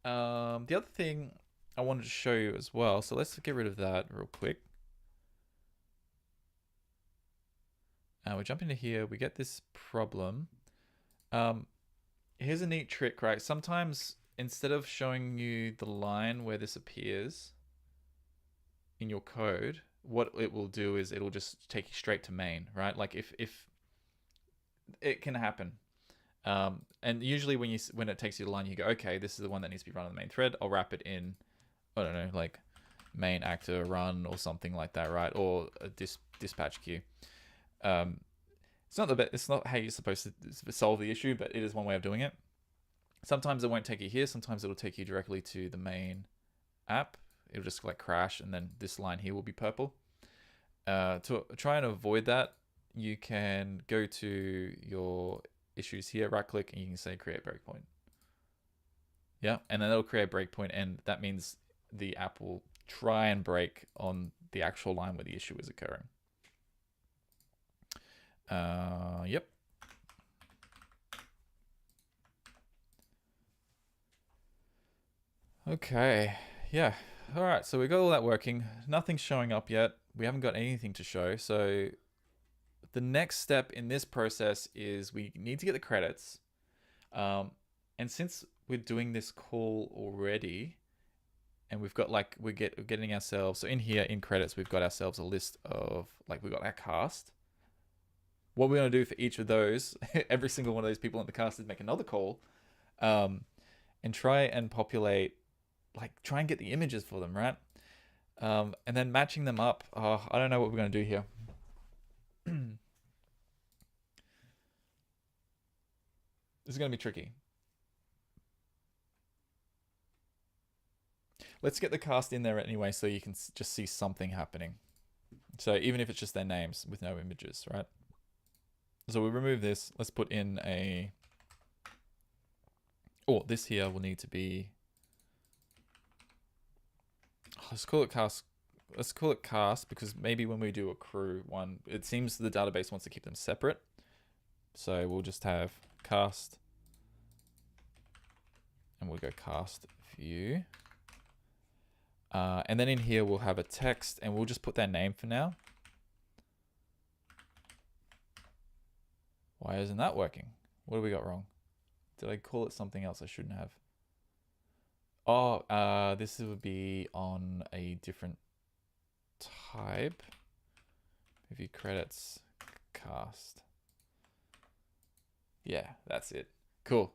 The other thing I wanted to show you as well, so let's get rid of that real quick. We jump into here, we get this problem. Here's a neat trick, right? Sometimes instead of showing you the line where this appears in your code, what it will do is it'll just take you straight to main, right? Like if it can happen, and usually when it takes you to the line, you go, okay, this is the one that needs to be run on the main thread. I'll wrap it in, I don't know, like main actor run or something like that, right? Or a dispatch queue. It's not the best. It's not how you're supposed to solve the issue, but it is one way of doing it. Sometimes it won't take you here. Sometimes it'll take you directly to the main app. It'll just like crash, and then this line here will be purple. To try and avoid that, you can go to your issues here, right click, and you can say create breakpoint. Yeah, and then it'll create a breakpoint, and that means the app will try and break on the actual line where the issue is occurring. Yep. Okay, yeah. All right, so we got all that working. Nothing's showing up yet. We haven't got anything to show. So the next step in this process is we need to get the credits. And since we're doing this call already, and we've got like, we're getting ourselves, so in here, in credits, we've got ourselves a list of, like, we've got our cast. What we're gonna do for each of those, every single one of those people in the cast is make another call, and try and populate, like try and get the images for them, right? And then matching them up. Oh, I don't know what we're going to do here. This is going to be tricky. Let's get the cast in there anyway so you can just see something happening. So even if it's just their names with no images, right? So we remove this. Let's put in a... Oh, this here will need to be... Let's call it cast. Let's call it cast because maybe when we do a crew one, it seems the database wants to keep them separate. So we'll just have cast. And we'll go cast view. And then in here, we'll have a text and we'll just put their name for now. Why isn't that working? What have we got wrong? Did I call it something else I shouldn't have? Oh, this would be on a different type. Movie credits cast. Yeah, that's it. Cool.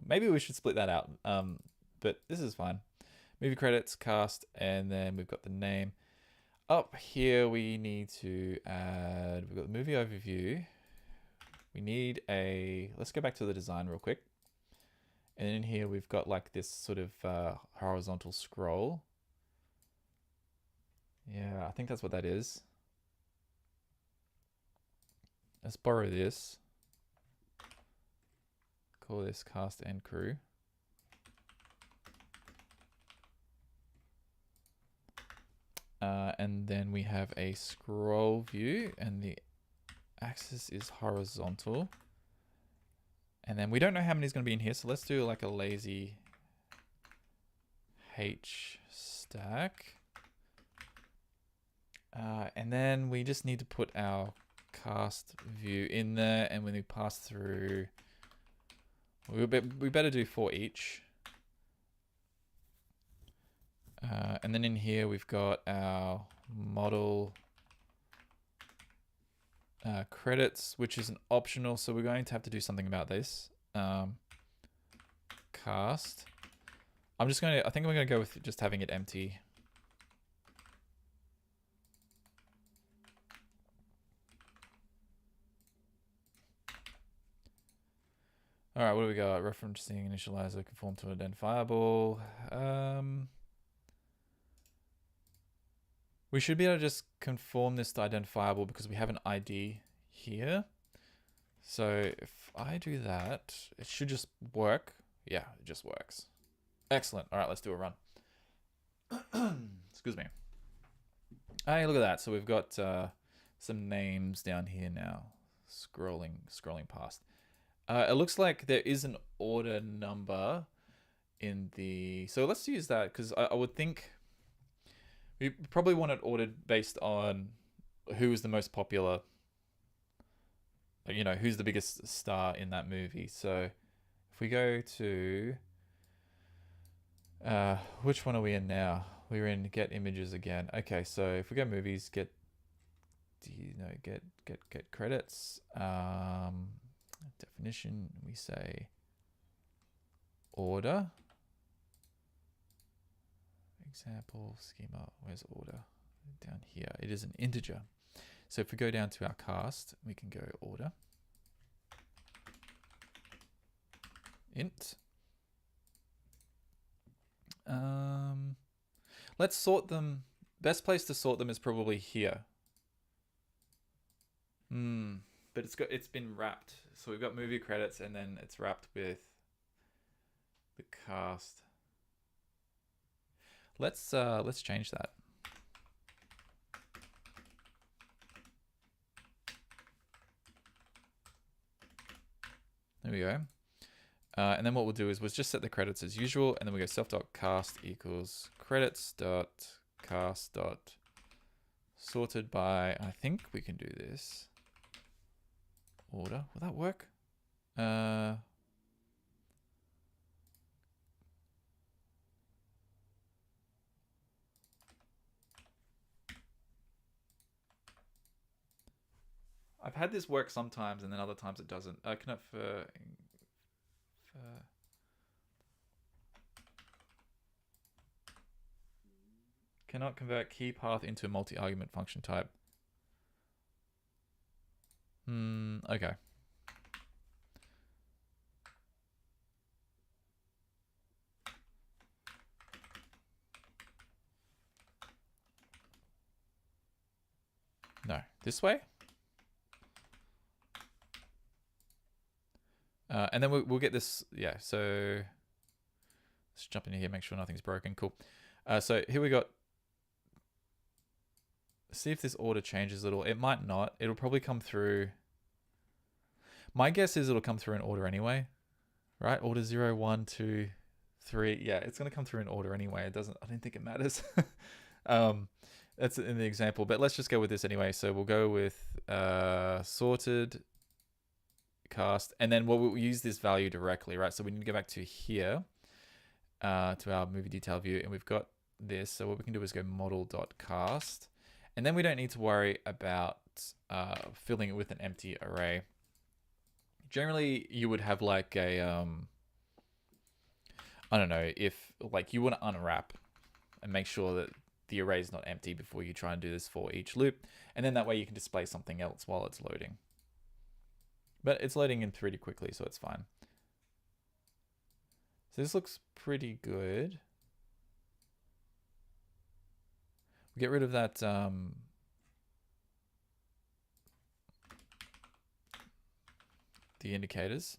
Maybe we should split that out. But this is fine. Movie credits, cast, and then we've got the name. Up here, we need to add, we've got the movie overview. We need a, let's go back to the design real quick. And in here, we've got like this sort of horizontal scroll. Yeah, I think that's what that is. Let's borrow this. Call this cast and crew. And then we have a scroll view and the axis is horizontal. And then we don't know how many is going to be in here. So let's do like a lazy H stack. And then we just need to put our cast view in there. And when we pass through, we better do for each. And then in here, we've got our model credits, which is an optional. So we're going to have to do something about this. Cast. I think I'm going to go with just having it empty. All right, what do we got? Referencing initializer conform to identifiable. We should be able to just conform this to identifiable because we have an ID here. So if I do that, it should just work. Yeah, it just works. Excellent. All right, let's do a run. Excuse me. Hey, look at that. So we've got some names down here now. Scrolling past. It looks like there is an order number in the... So let's use that because I would think... We probably want it ordered based on who is the most popular, you know, who's the biggest star in that movie. So if we go to, which one are we in now? We're in get images again. Okay, so if we go movies, get credits, definition, we say order. Example, schema, where's order? Down here, it is an integer. So if we go down to our cast, we can go order. Int. Let's sort them. Best place to sort them is probably here. But it's been wrapped. So we've got movie credits and then it's wrapped with the cast. Let's change that. There we go. And then what we'll do is we'll just set the credits as usual, and then we go self.cast equals credits.cast dot sorted by, I think we can do this. Order, will that work? I've had this work sometimes, and then other times it doesn't. Cannot convert key path into a multi-argument function type. Okay. No, this way. And then we'll get this, yeah, so let's jump in here, make sure nothing's broken. Cool. So here we got, see if this order changes at all. It might not. It'll probably come through. My guess is it'll come through in order anyway, right? Order 0, 1, 2, 3. Yeah, it's going to come through in order anyway. It doesn't, I don't think it matters. That's in the example, but let's just go with this anyway. So we'll go with sorted cast, and then we'll use this value directly, right? So we need to go back to here, to our movie detail view, and we've got this. So what we can do is go model.cast, and then we don't need to worry about filling it with an empty array. Generally, you would have like a, I don't know, if like you want to unwrap and make sure that the array is not empty before you try and do this for each loop. And then that way you can display something else while it's loading. But it's loading in 3D quickly, so it's fine. So this looks pretty good. We'll get rid of that the indicators.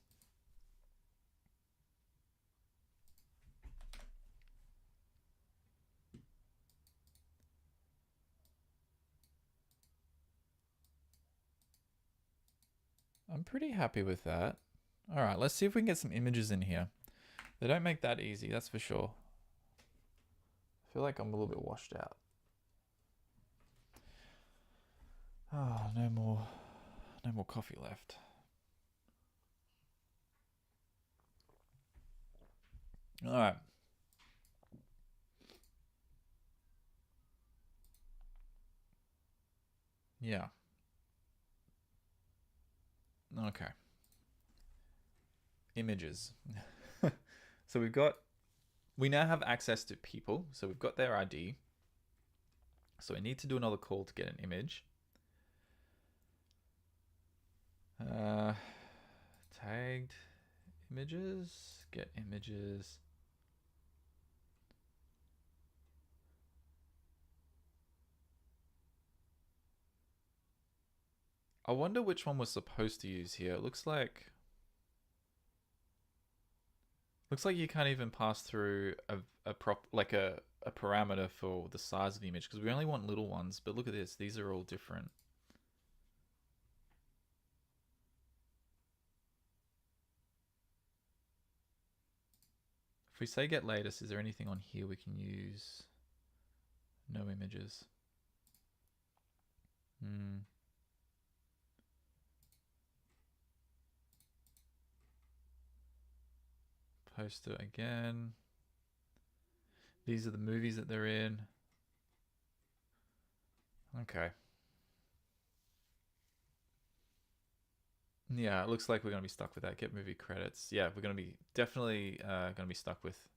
I'm pretty happy with that. All right, let's see if we can get some images in here. They don't make that easy, that's for sure. I feel like I'm a little bit washed out. Oh, no more coffee left. All right. Yeah. Okay. Images. So we now have access to people. So we've got their ID. So we need to do another call to get an image. Tagged images, get images. I wonder which one we're supposed to use here. It looks like you can't even pass through a parameter for the size of the image, because we only want little ones. But look at this; these are all different. If we say get latest, is there anything on here we can use? No images. Poster again. These are the movies that they're in. Okay. Yeah, it looks like we're going to be stuck with that. Get movie credits. Yeah, we're going to be definitely going to be stuck with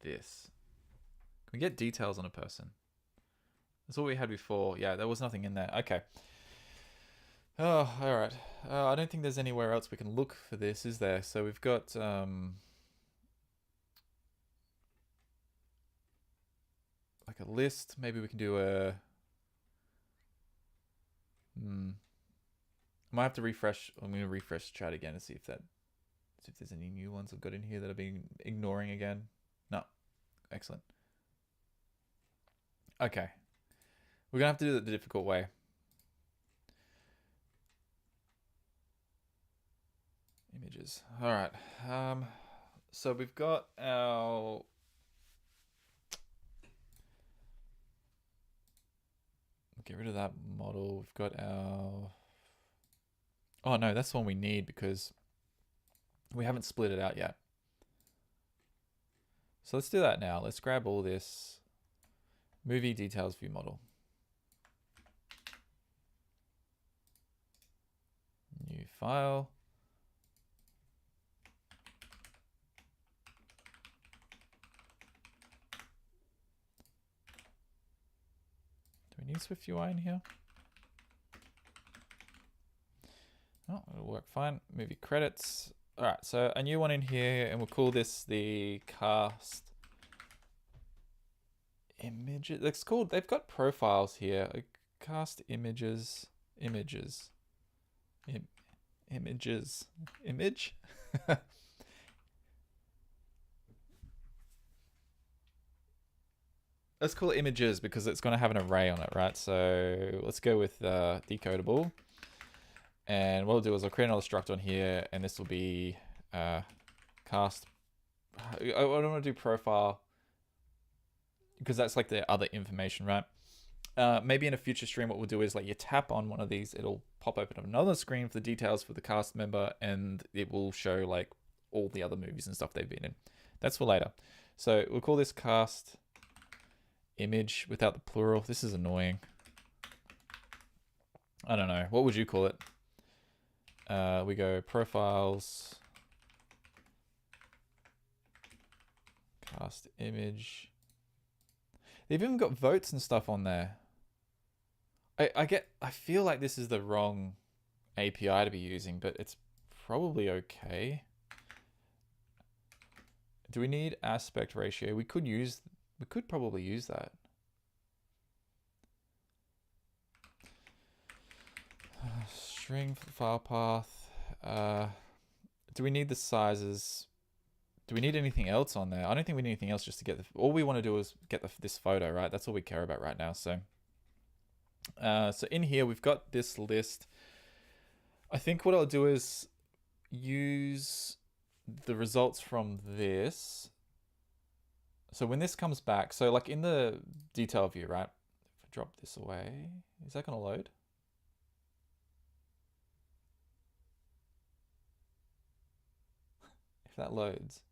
this. Can we get details on a person? That's what we had before. Yeah, there was nothing in there. Okay. Oh, all right. I don't think there's anywhere else we can look for this, is there? So we've got like a list. Maybe we can do a. I might have to refresh. I'm going to refresh chat again to see if there's any new ones I've got in here that I've been ignoring again. No. Excellent. Okay. We're going to have to do it the difficult way. Images. All right. So we've got our get rid of that model. We've got our. Oh no, that's the one we need because we haven't split it out yet. So let's do that now. Let's grab all this movie details view model. New file. SwiftUI in here? Oh, it'll work fine. Movie credits. All right, so a new one in here, and we'll call this the cast images. It's called, they've got profiles here. Like cast images, image. Let's call it images because it's going to have an array on it, right? So let's go with decodable. And what I'll do is I'll create another struct on here, and this will be cast. I don't want to do profile because that's like the other information, right? Maybe in a future stream, what we'll do is like you tap on one of these, it'll pop open another screen for the details for the cast member, and it will show like all the other movies and stuff they've been in. That's for later. So we'll call this cast image without the plural. This is annoying. I don't know. What would you call it? We go profiles, cast image. They've even got votes and stuff on there. I feel like this is the wrong API to be using, but it's probably okay. Do we need aspect ratio? We could probably use that. String for the file path. Do we need the sizes? Do we need anything else on there? I don't think we need anything else just to get the, all we want to do is get this photo, right? That's all we care about right now. So in here, we've got this list. I think what I'll do is use the results from this. So when this comes back, so like in the detail view, right? If I drop this away, is that going to load? If that loads.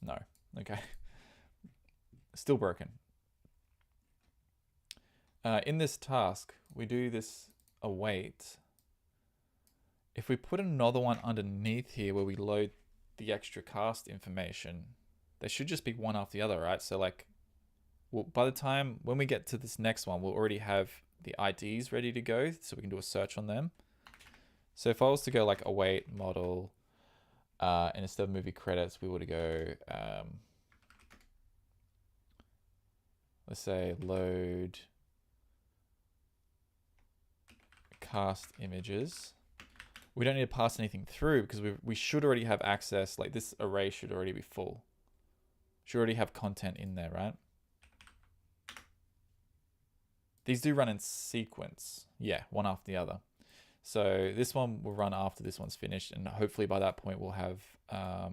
No. Okay. Still broken. In this task, we do this await. If we put another one underneath here where we load the extra cast information, they should just be one after the other, right? So like, well, by the time when we get to this next one, we'll already have the IDs ready to go, so we can do a search on them. So if I was to go like await model, and instead of movie credits, we would go, let's say load cast images. We don't need to pass anything through because we should already have access. Like this array should already be full. Should already have content in there, right? These do run in sequence. Yeah, one after the other. So this one will run after this one's finished, and hopefully by that point we'll have, I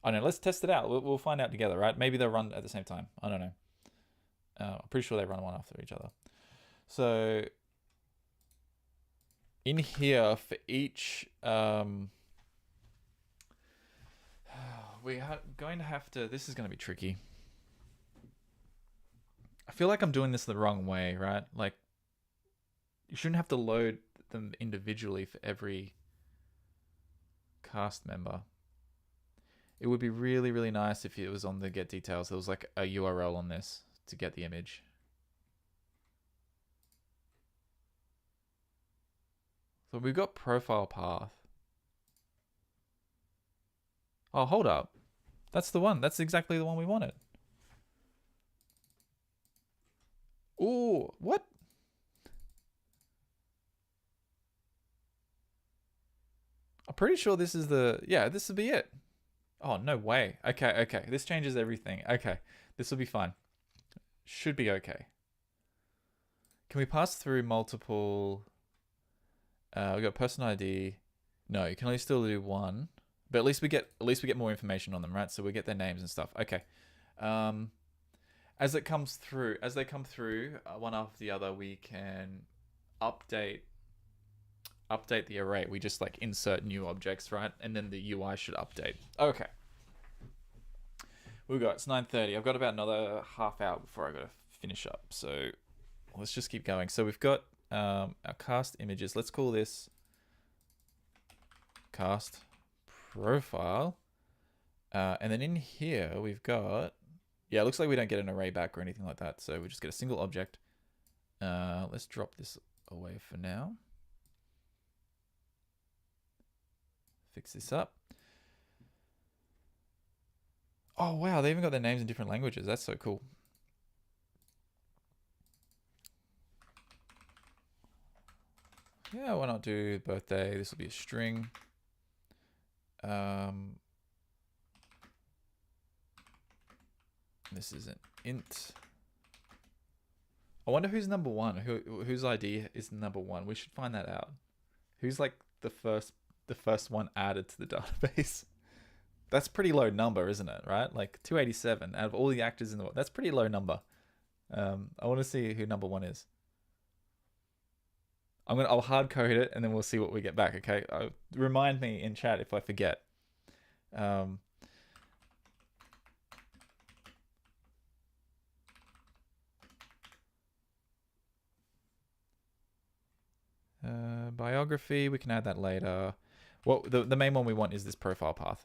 don't know, let's test it out. We'll find out together, right? Maybe they'll run at the same time. I don't know. I'm pretty sure they run one after each other. So in here for each, we are going to have to, this is going to be tricky. I feel like I'm doing this the wrong way, right? Like, you shouldn't have to load them individually for every cast member. It would be really, really nice if it was on the get details. There was like a URL on this to get the image. So we've got profile path. Oh, hold up. That's the one. That's exactly the one we wanted. Ooh, what? I'm pretty sure this is the, yeah, this will be it. Oh, no way. Okay, okay. This changes everything. Okay, this will be fine. Should be okay. Can we pass through multiple? We got person ID. No, you can only still do one, but at least we get more information on them, right? So we get their names and stuff. Okay. As they come through, one after the other, we can update the array. We just like insert new objects, right? And then the UI should update. Okay. It's 9:30. I've got about another half hour before I got to finish up. So let's just keep going. So we've got our cast images. Let's call this cast profile. And then in here, we've got Yeah, it looks like we don't get an array back or anything like that. So we just get a single object. Let's drop this away for now. Fix this up. Oh, wow. They even got their names in different languages. That's so cool. Yeah, why not do birthday? This will be a string. This is an int. I wonder who's number one. Whose ID is number one? We should find that out. Who's like the first one added to the database? That's pretty low number, isn't it? Right? Like 287 out of all the actors in the world. That's pretty low number. I want to see who number one is. I'll hard code it and then we'll see what we get back. Okay. Remind me in chat if I forget. Biography, we can add that later. Well, the main one we want is this profile path.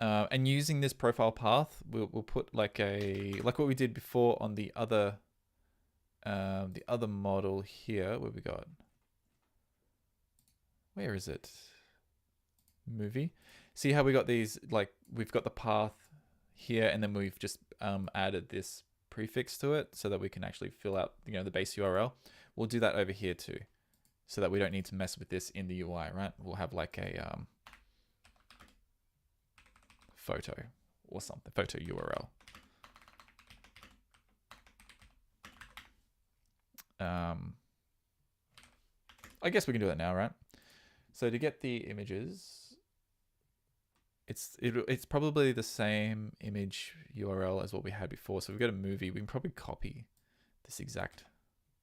And using this profile path, we'll put like what we did before on the other model here. Where we got? Where is it? Movie. See how we got these? Like we've got the path here, and then we've just added this prefix to it so that we can actually fill out the base URL. We'll do that over here too, so that we don't need to mess with this in the UI, right? We'll have like a photo or something, photo URL. I guess we can do that now, right? So to get the images, it's probably the same image URL as what we had before. So we've got a movie. We can probably copy this exact.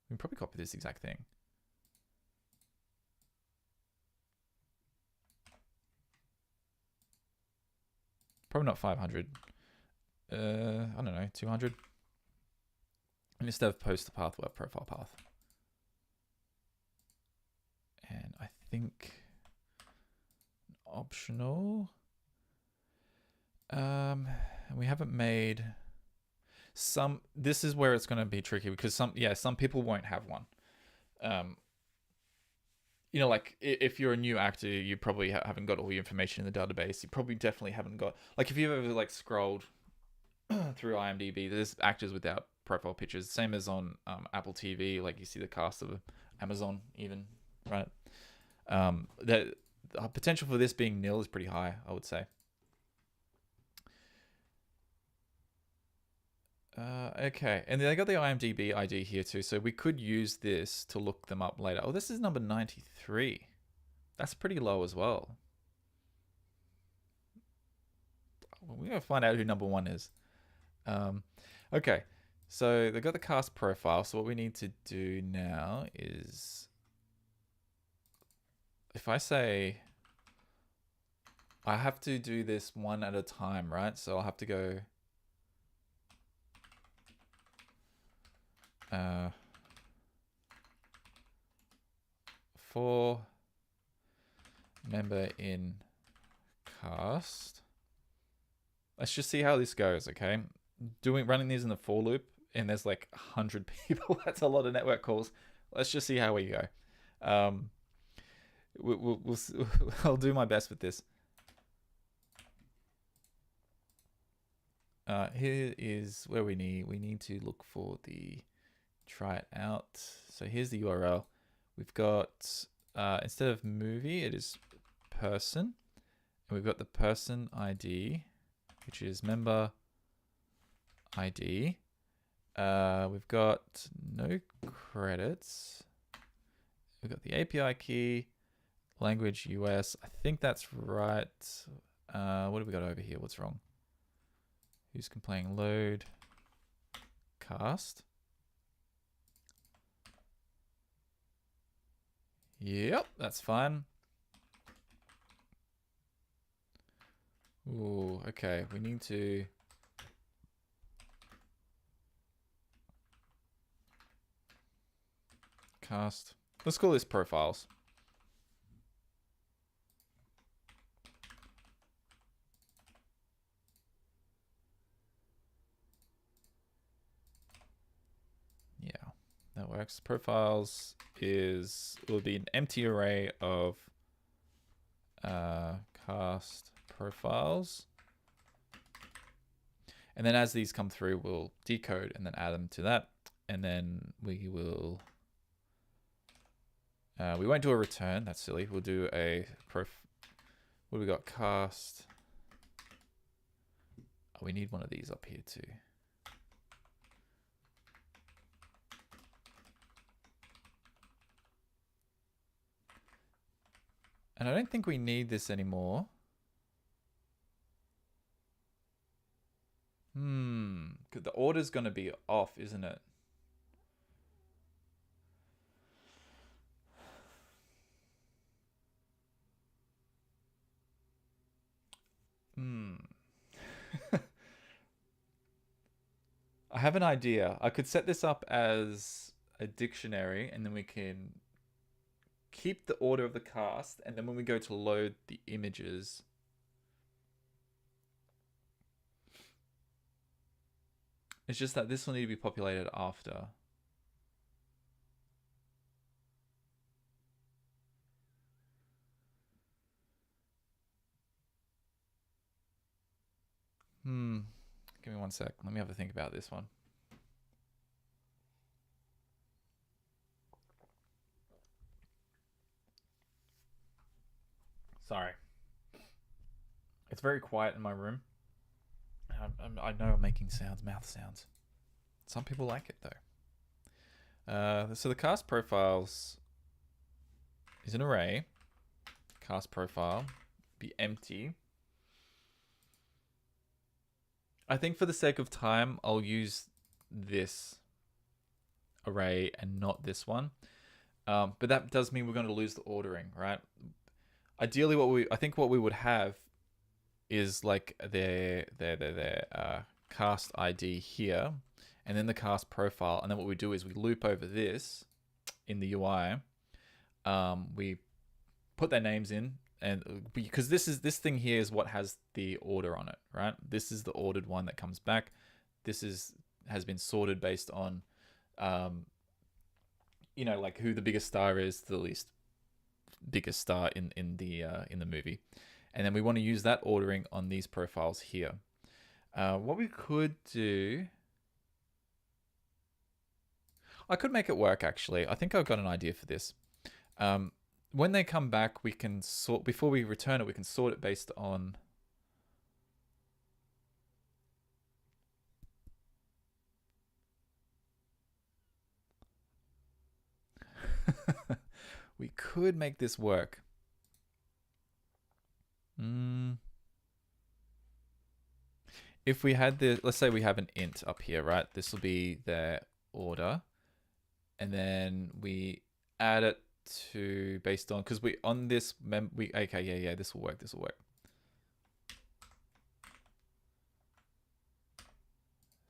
Thing. Probably not 500. I don't know, 200. And instead of poster path, we'll have profile path. And I think optional. We haven't made some. This is where it's going to be tricky because some people won't have one. Like if you're a new actor, you probably haven't got all your information in the database. You probably definitely haven't got, like if you've ever like scrolled through IMDb, there's actors without profile pictures. Same as on Apple TV, like you see the cast of Amazon even, right? The potential for this being nil is pretty high, I would say. Okay, and they got the IMDb ID here too, so we could use this to look them up later. Oh, this is number 93. That's pretty low as well. We're gonna find out who number one is. Okay, so they got the cast profile. So what we need to do now is, if I say, I have to do this one at a time, right? So I'll have to go. For member in cast. Let's just see how this goes, okay? Running these in the for loop, and there's like 100 people. That's a lot of network calls. Let's just see how we go. I'll do my best with this. Here is where we need to look for the try it out. So here's the URL. We've got, instead of movie, it is person. And we've got the person ID, which is member ID. We've got no credits. We've got the API key, language US. I think that's right. What have we got over here? What's wrong? Who's complaining? Load cast. Yep, that's fine. Ooh, okay. We need to cast. Let's call this profiles. that works. Profiles will be an empty array of cast profiles. And then as these come through, we'll decode and then add them to that. And then we will, we won't do a return. That's silly. We'll do a what do we got? Cast. Oh, we need one of these up here too. And I don't think we need this anymore. The order's going to be off, isn't it? I have an idea. I could set this up as a dictionary, and then we can keep the order of the cast, and then when we go to load the images, it's just that this will need to be populated after. Give me one sec. Let me have a think about this one. Sorry. It's very quiet in my room. I know I'm making sounds, mouth sounds. Some people like it though. So the cast profiles is an array. Cast profile, be empty. I think for the sake of time, I'll use this array and not this one. But that does mean we're going to lose the ordering, right? Ideally, I think what we would have is like their cast ID here, and then the cast profile, and then what we do is we loop over this in the UI. We put their names in, and because this thing here is what has the order on it, right? This is the ordered one that comes back. This has been sorted based on, you know, like who the biggest star is to the least biggest star in the movie. And then we want to use that ordering on these profiles here. What we could do, I could make it work actually. I think I've got an idea for this. When they come back, we can sort, before we return it, we can sort it based on we could make this work. If we had the, let's say we have an int up here, right? This will be their order. And then we add it to based on, because we on this okay, yeah, this will work. Is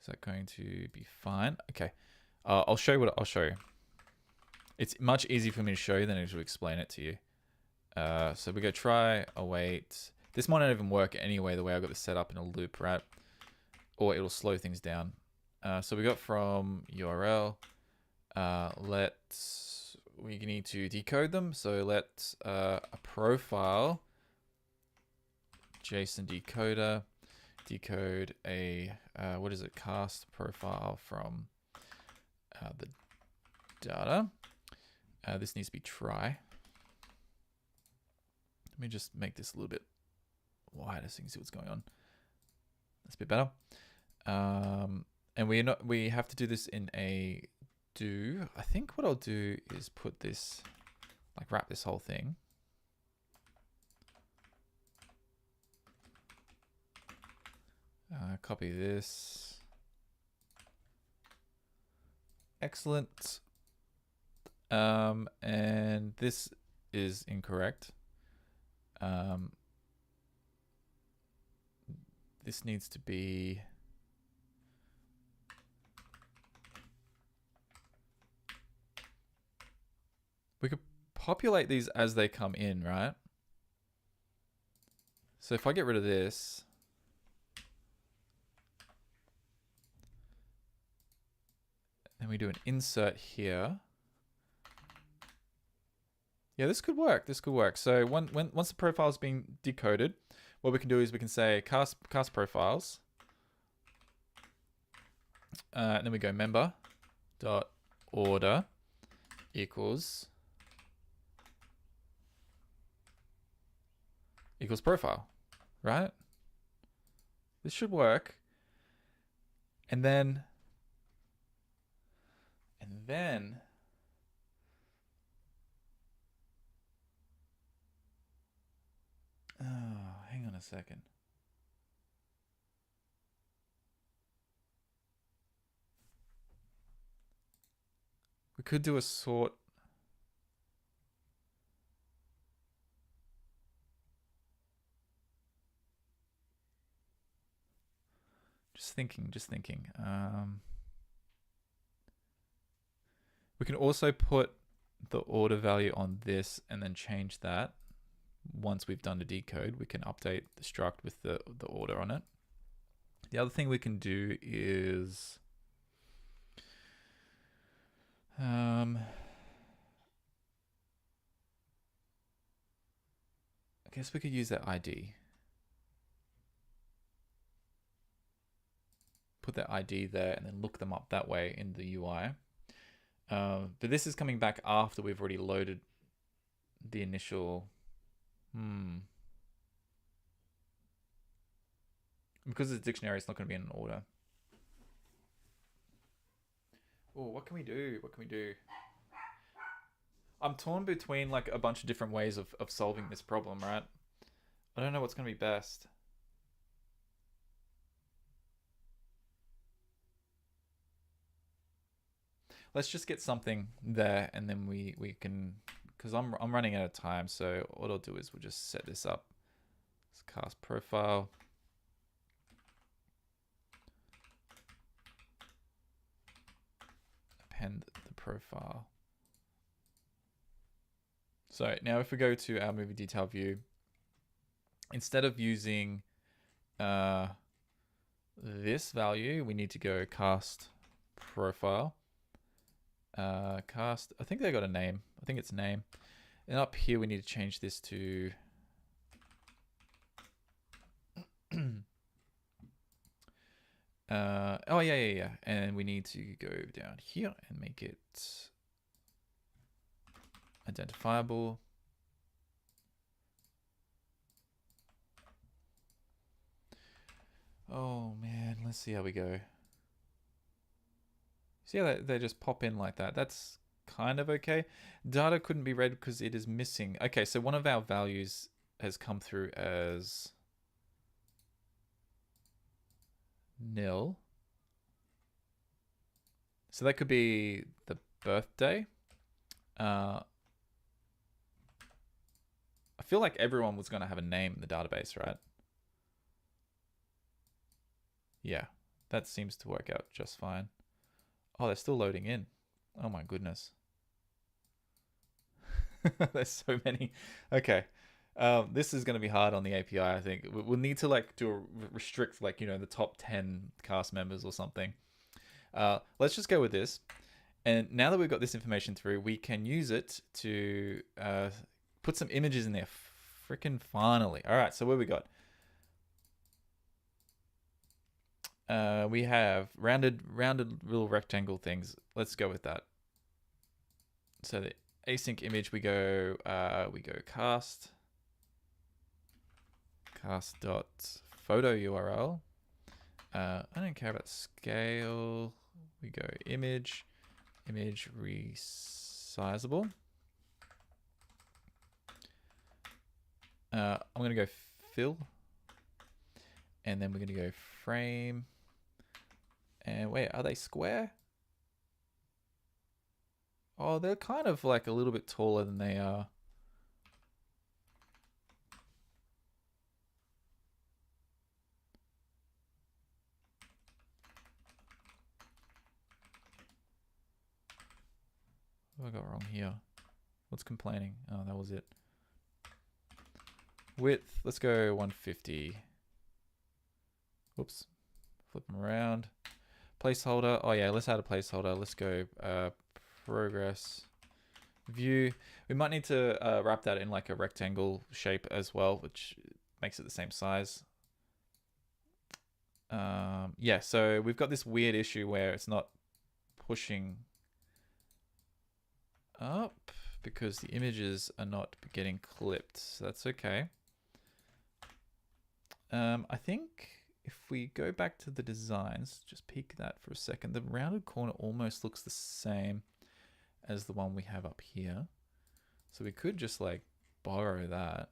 that going to be fine? Okay, I'll show you. It's much easier for me to show you than to explain it to you. So we go try await. This might not even work anyway, the way I got this set up in a loop, right? Or it'll slow things down. So we got from URL, we need to decode them. So let a profile JSON decoder decode a, what is it? Cast profile from the data. This needs to be try. Let me just make this a little bit wider so you can see what's going on. That's a bit better. And we have to do this in a do. I think what I'll do is put this, like wrap this whole thing. Copy this. Excellent. And this is incorrect. This needs to be we could populate these as they come in, right? So if I get rid of this, Then we do an insert here. Yeah, this could work. This could work. So once the profile is being decoded, what we can do is we can say cast profiles. And then we go member dot order equals profile, right? This should work. And then hang on a second. We could do a sort. Just thinking. We can also put the order value on this and then change that. Once we've done the decode, we can update the struct with the order on it. The other thing we can do is I guess we could use that ID. Put that ID there and then look them up that way in the UI. But this is coming back after we've already loaded the initial. Because it's a dictionary, it's not going to be in an order. Oh, what can we do? I'm torn between like a bunch of different ways of solving this problem, right? I don't know what's going to be best. Let's just get something there, and then we can, because I'm running out of time. So what I'll do is we'll just set this up. Let's cast profile. Append the profile. So now if we go to our movie detail view, instead of using this value, we need to go cast profile. Cast, I think they got a name. I think it's name. And up here, we need to change this to oh yeah. And we need to go down here and make it identifiable. Oh man, let's see how we go. See how they just pop in like that? That's kind of okay. Data couldn't be read because it is missing. Okay, so one of our values has come through as nil. So that could be the birthday. I feel like everyone was going to have a name in the database, right? Yeah, that seems to work out just fine. Oh, they're still loading in. Oh my goodness. There's so many. Okay. This is going to be hard on the API, I think. We'll need to like restrict like, you know, the top 10 cast members or something. Let's just go with this. And now that we've got this information through, we can use it to put some images in there. Freaking finally. All right, so what we got? We have rounded little rectangle things. Let's go with that. So the async image, we go cast dot photo URL. I don't care about scale. We go image resizable. I'm gonna go fill, and then we're gonna go frame. And wait, are they square? Oh, they're kind of like a little bit taller than they are. What have I got wrong here? What's complaining? Oh, that was it. Width, let's go 150. Whoops, flip them around. Placeholder. Oh yeah, let's add a placeholder. Let's go progress view. We might need to wrap that in like a rectangle shape as well, which makes it the same size. Yeah, so we've got this weird issue where it's not pushing up because the images are not getting clipped. So that's okay. I think if we go back to the designs, just peek that for a second, the rounded corner almost looks the same as the one we have up here. So we could just like borrow that.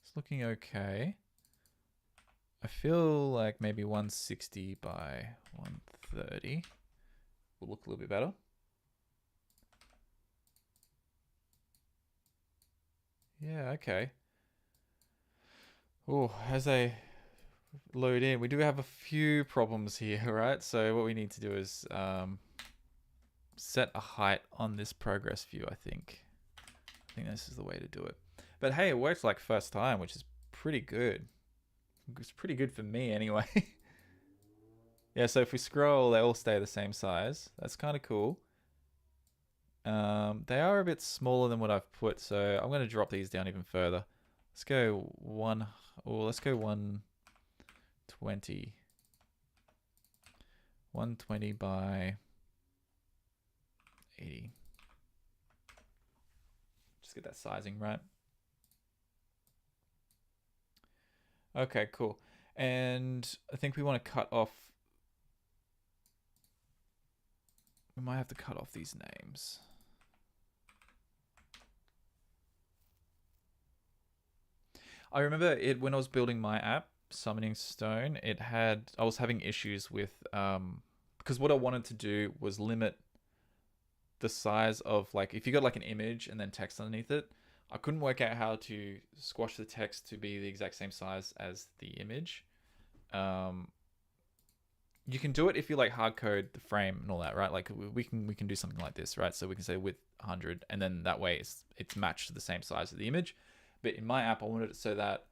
It's looking okay. I feel like maybe 160 by 130 will look a little bit better. Yeah, okay. Oh, as I load in, we do have a few problems here, right? So what we need to do is set a height on this progress view, I think. I think this is the way to do it. But hey, it worked like first time, which is pretty good. It's pretty good for me anyway. Yeah, so if we scroll, they all stay the same size. That's kind of cool. They are a bit smaller than what I've put, so I'm going to drop these down even further. Let's go 120. 120 by 80. Just get that sizing right. Okay, cool. And I think we want to cut off. We might have to cut off these names. I remember it when I was building my app, Summoning Stone. I was having issues with because what I wanted to do was limit the size of, like, if you got like an image and then text underneath it, I couldn't work out how to squash the text to be the exact same size as the image. You can do it if you like hard code the frame and all that, right? Like we can do something like this, right? So we can say width 100, and then that way it's matched to the same size of the image. But in my app, I wanted it so that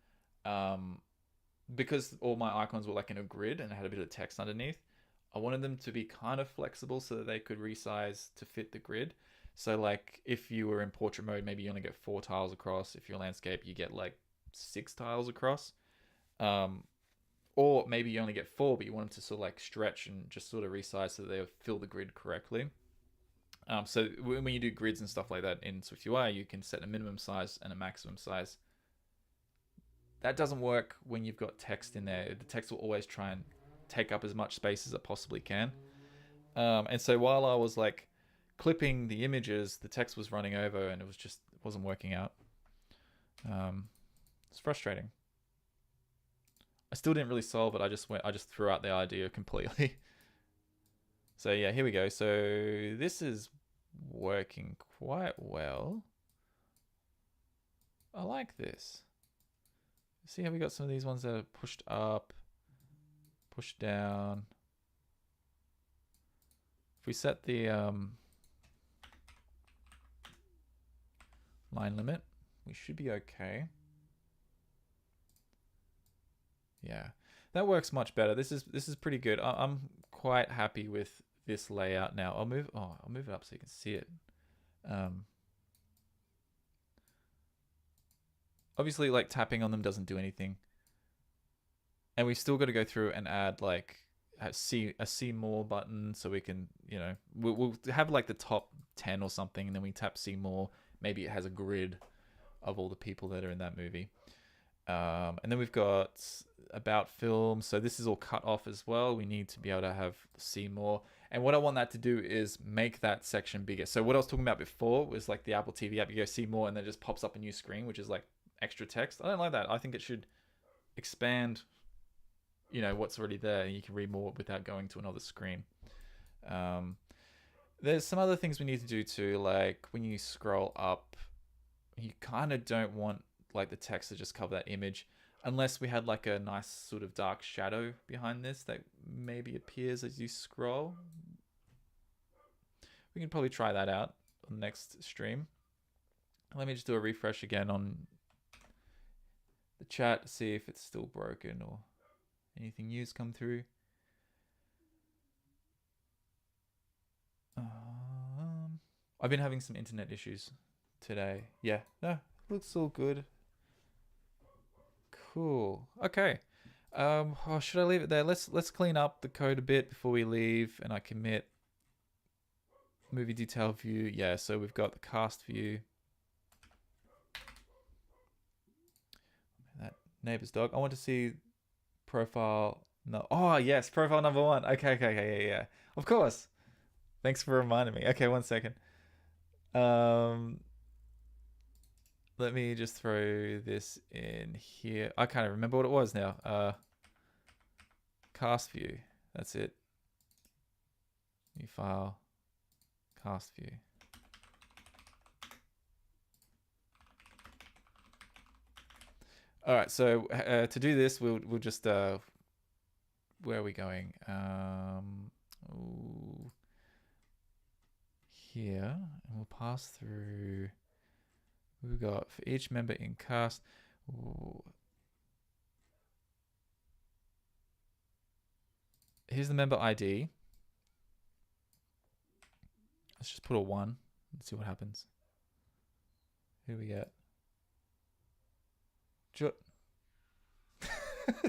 because all my icons were like in a grid and it had a bit of text underneath, I wanted them to be kind of flexible so that they could resize to fit the grid. So like if you were in portrait mode, maybe you only get 4 tiles across. If you're landscape, you get like 6 tiles across. Or maybe you only get 4, but you want them to sort of like stretch and just sort of resize so that they fill the grid correctly. So when you do grids and stuff like that in SwiftUI, you can set a minimum size and a maximum size. That doesn't work when you've got text in there. The text will always try and take up as much space as it possibly can. And so while I was like clipping the images, the text was running over and it wasn't working out. It's frustrating. I still didn't really solve it. I just threw out the idea completely. So yeah, here we go. So this is working quite well. I like this. See how we got some of these ones that are pushed up, pushed down. If we set the line limit, we should be okay. Yeah, that works much better. This is pretty good. I'm quite happy with this layout now. I'll move it up so you can see it. Obviously, like tapping on them doesn't do anything, and we've still got to go through and add like a see more button so we can, we'll have like the top 10 or something, and then we tap see more. Maybe it has a grid of all the people that are in that movie. And then we've got about film. So this is all cut off as well. We need to be able to have see more. And what I want that to do is make that section bigger. So what I was talking about before was like the Apple TV app. You go see more and then it just pops up a new screen, which is like extra text. I don't like that. I think it should expand, what's already there. And you can read more without going to another screen. There's some other things we need to do too. Like when you scroll up, you kind of don't want like the text to just cover that image, unless we had like a nice sort of dark shadow behind this that maybe appears as you scroll. We can probably try that out on the next stream. Let me just do a refresh again on the chat to see if it's still broken or anything new's come through. I've been having some internet issues today. Yeah, no, looks all good. Cool. Okay. Oh, should I leave it there? Let's clean up the code a bit before we leave, and I commit movie detail view. Yeah, so we've got the cast view. That neighbor's dog. I want to see profile. No. Oh yes, profile number 1. Okay, yeah. Of course. Thanks for reminding me. Okay, 1 second. Let me just throw this in here. I can't remember what it was now. Cast view. That's it. New file. Cast view. All right. So to do this, we'll just where are we going? Here, and we'll pass through. We've got for each member in cast. Ooh. Here's the member ID. Let's just put a 1 and see what happens. Who do we get?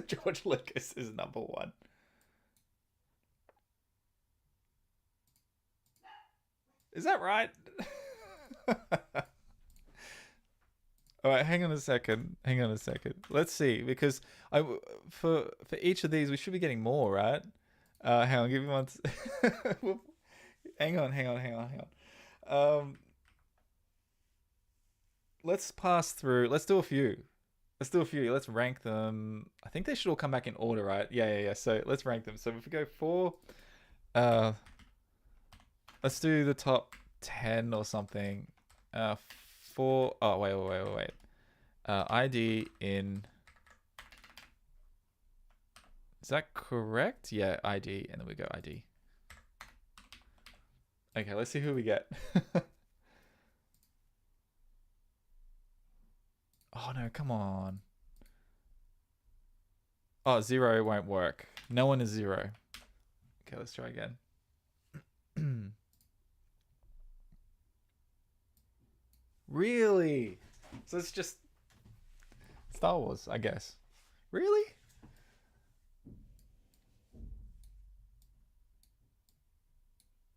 George Lucas is number 1. Is that right? All right, hang on a second. Let's see, because for each of these we should be getting more, right? Hang on, give me one. Hang on. Let's pass through. Let's do a few. Let's rank them. I think they should all come back in order, right? Yeah. So let's rank them. So if we go 4, let's do the top 10 or something. 4. Oh wait. ID in. Is that correct? Yeah, ID, and then we go ID. Okay, let's see who we get. Oh no, come on. Oh, 0 won't work. No one is 0. Okay, let's try again. Really? So it's just Star Wars, I guess. Really?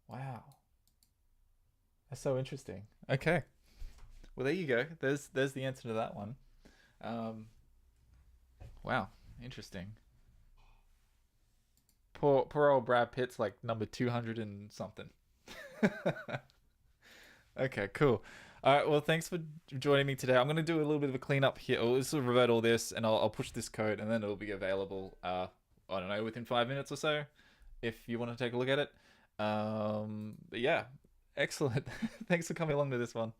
Wow. That's so interesting. Okay. Well, there you go. There's the answer to that one. Wow, interesting. Poor old Brad Pitt's like number 200 and something. Okay, cool. All right, well, thanks for joining me today. I'm going to do a little bit of a cleanup here. I'll sort of revert all this, and I'll push this code, and then it'll be available, I don't know, within 5 minutes or so, if you want to take a look at it. But yeah, excellent. Thanks for coming along to this one.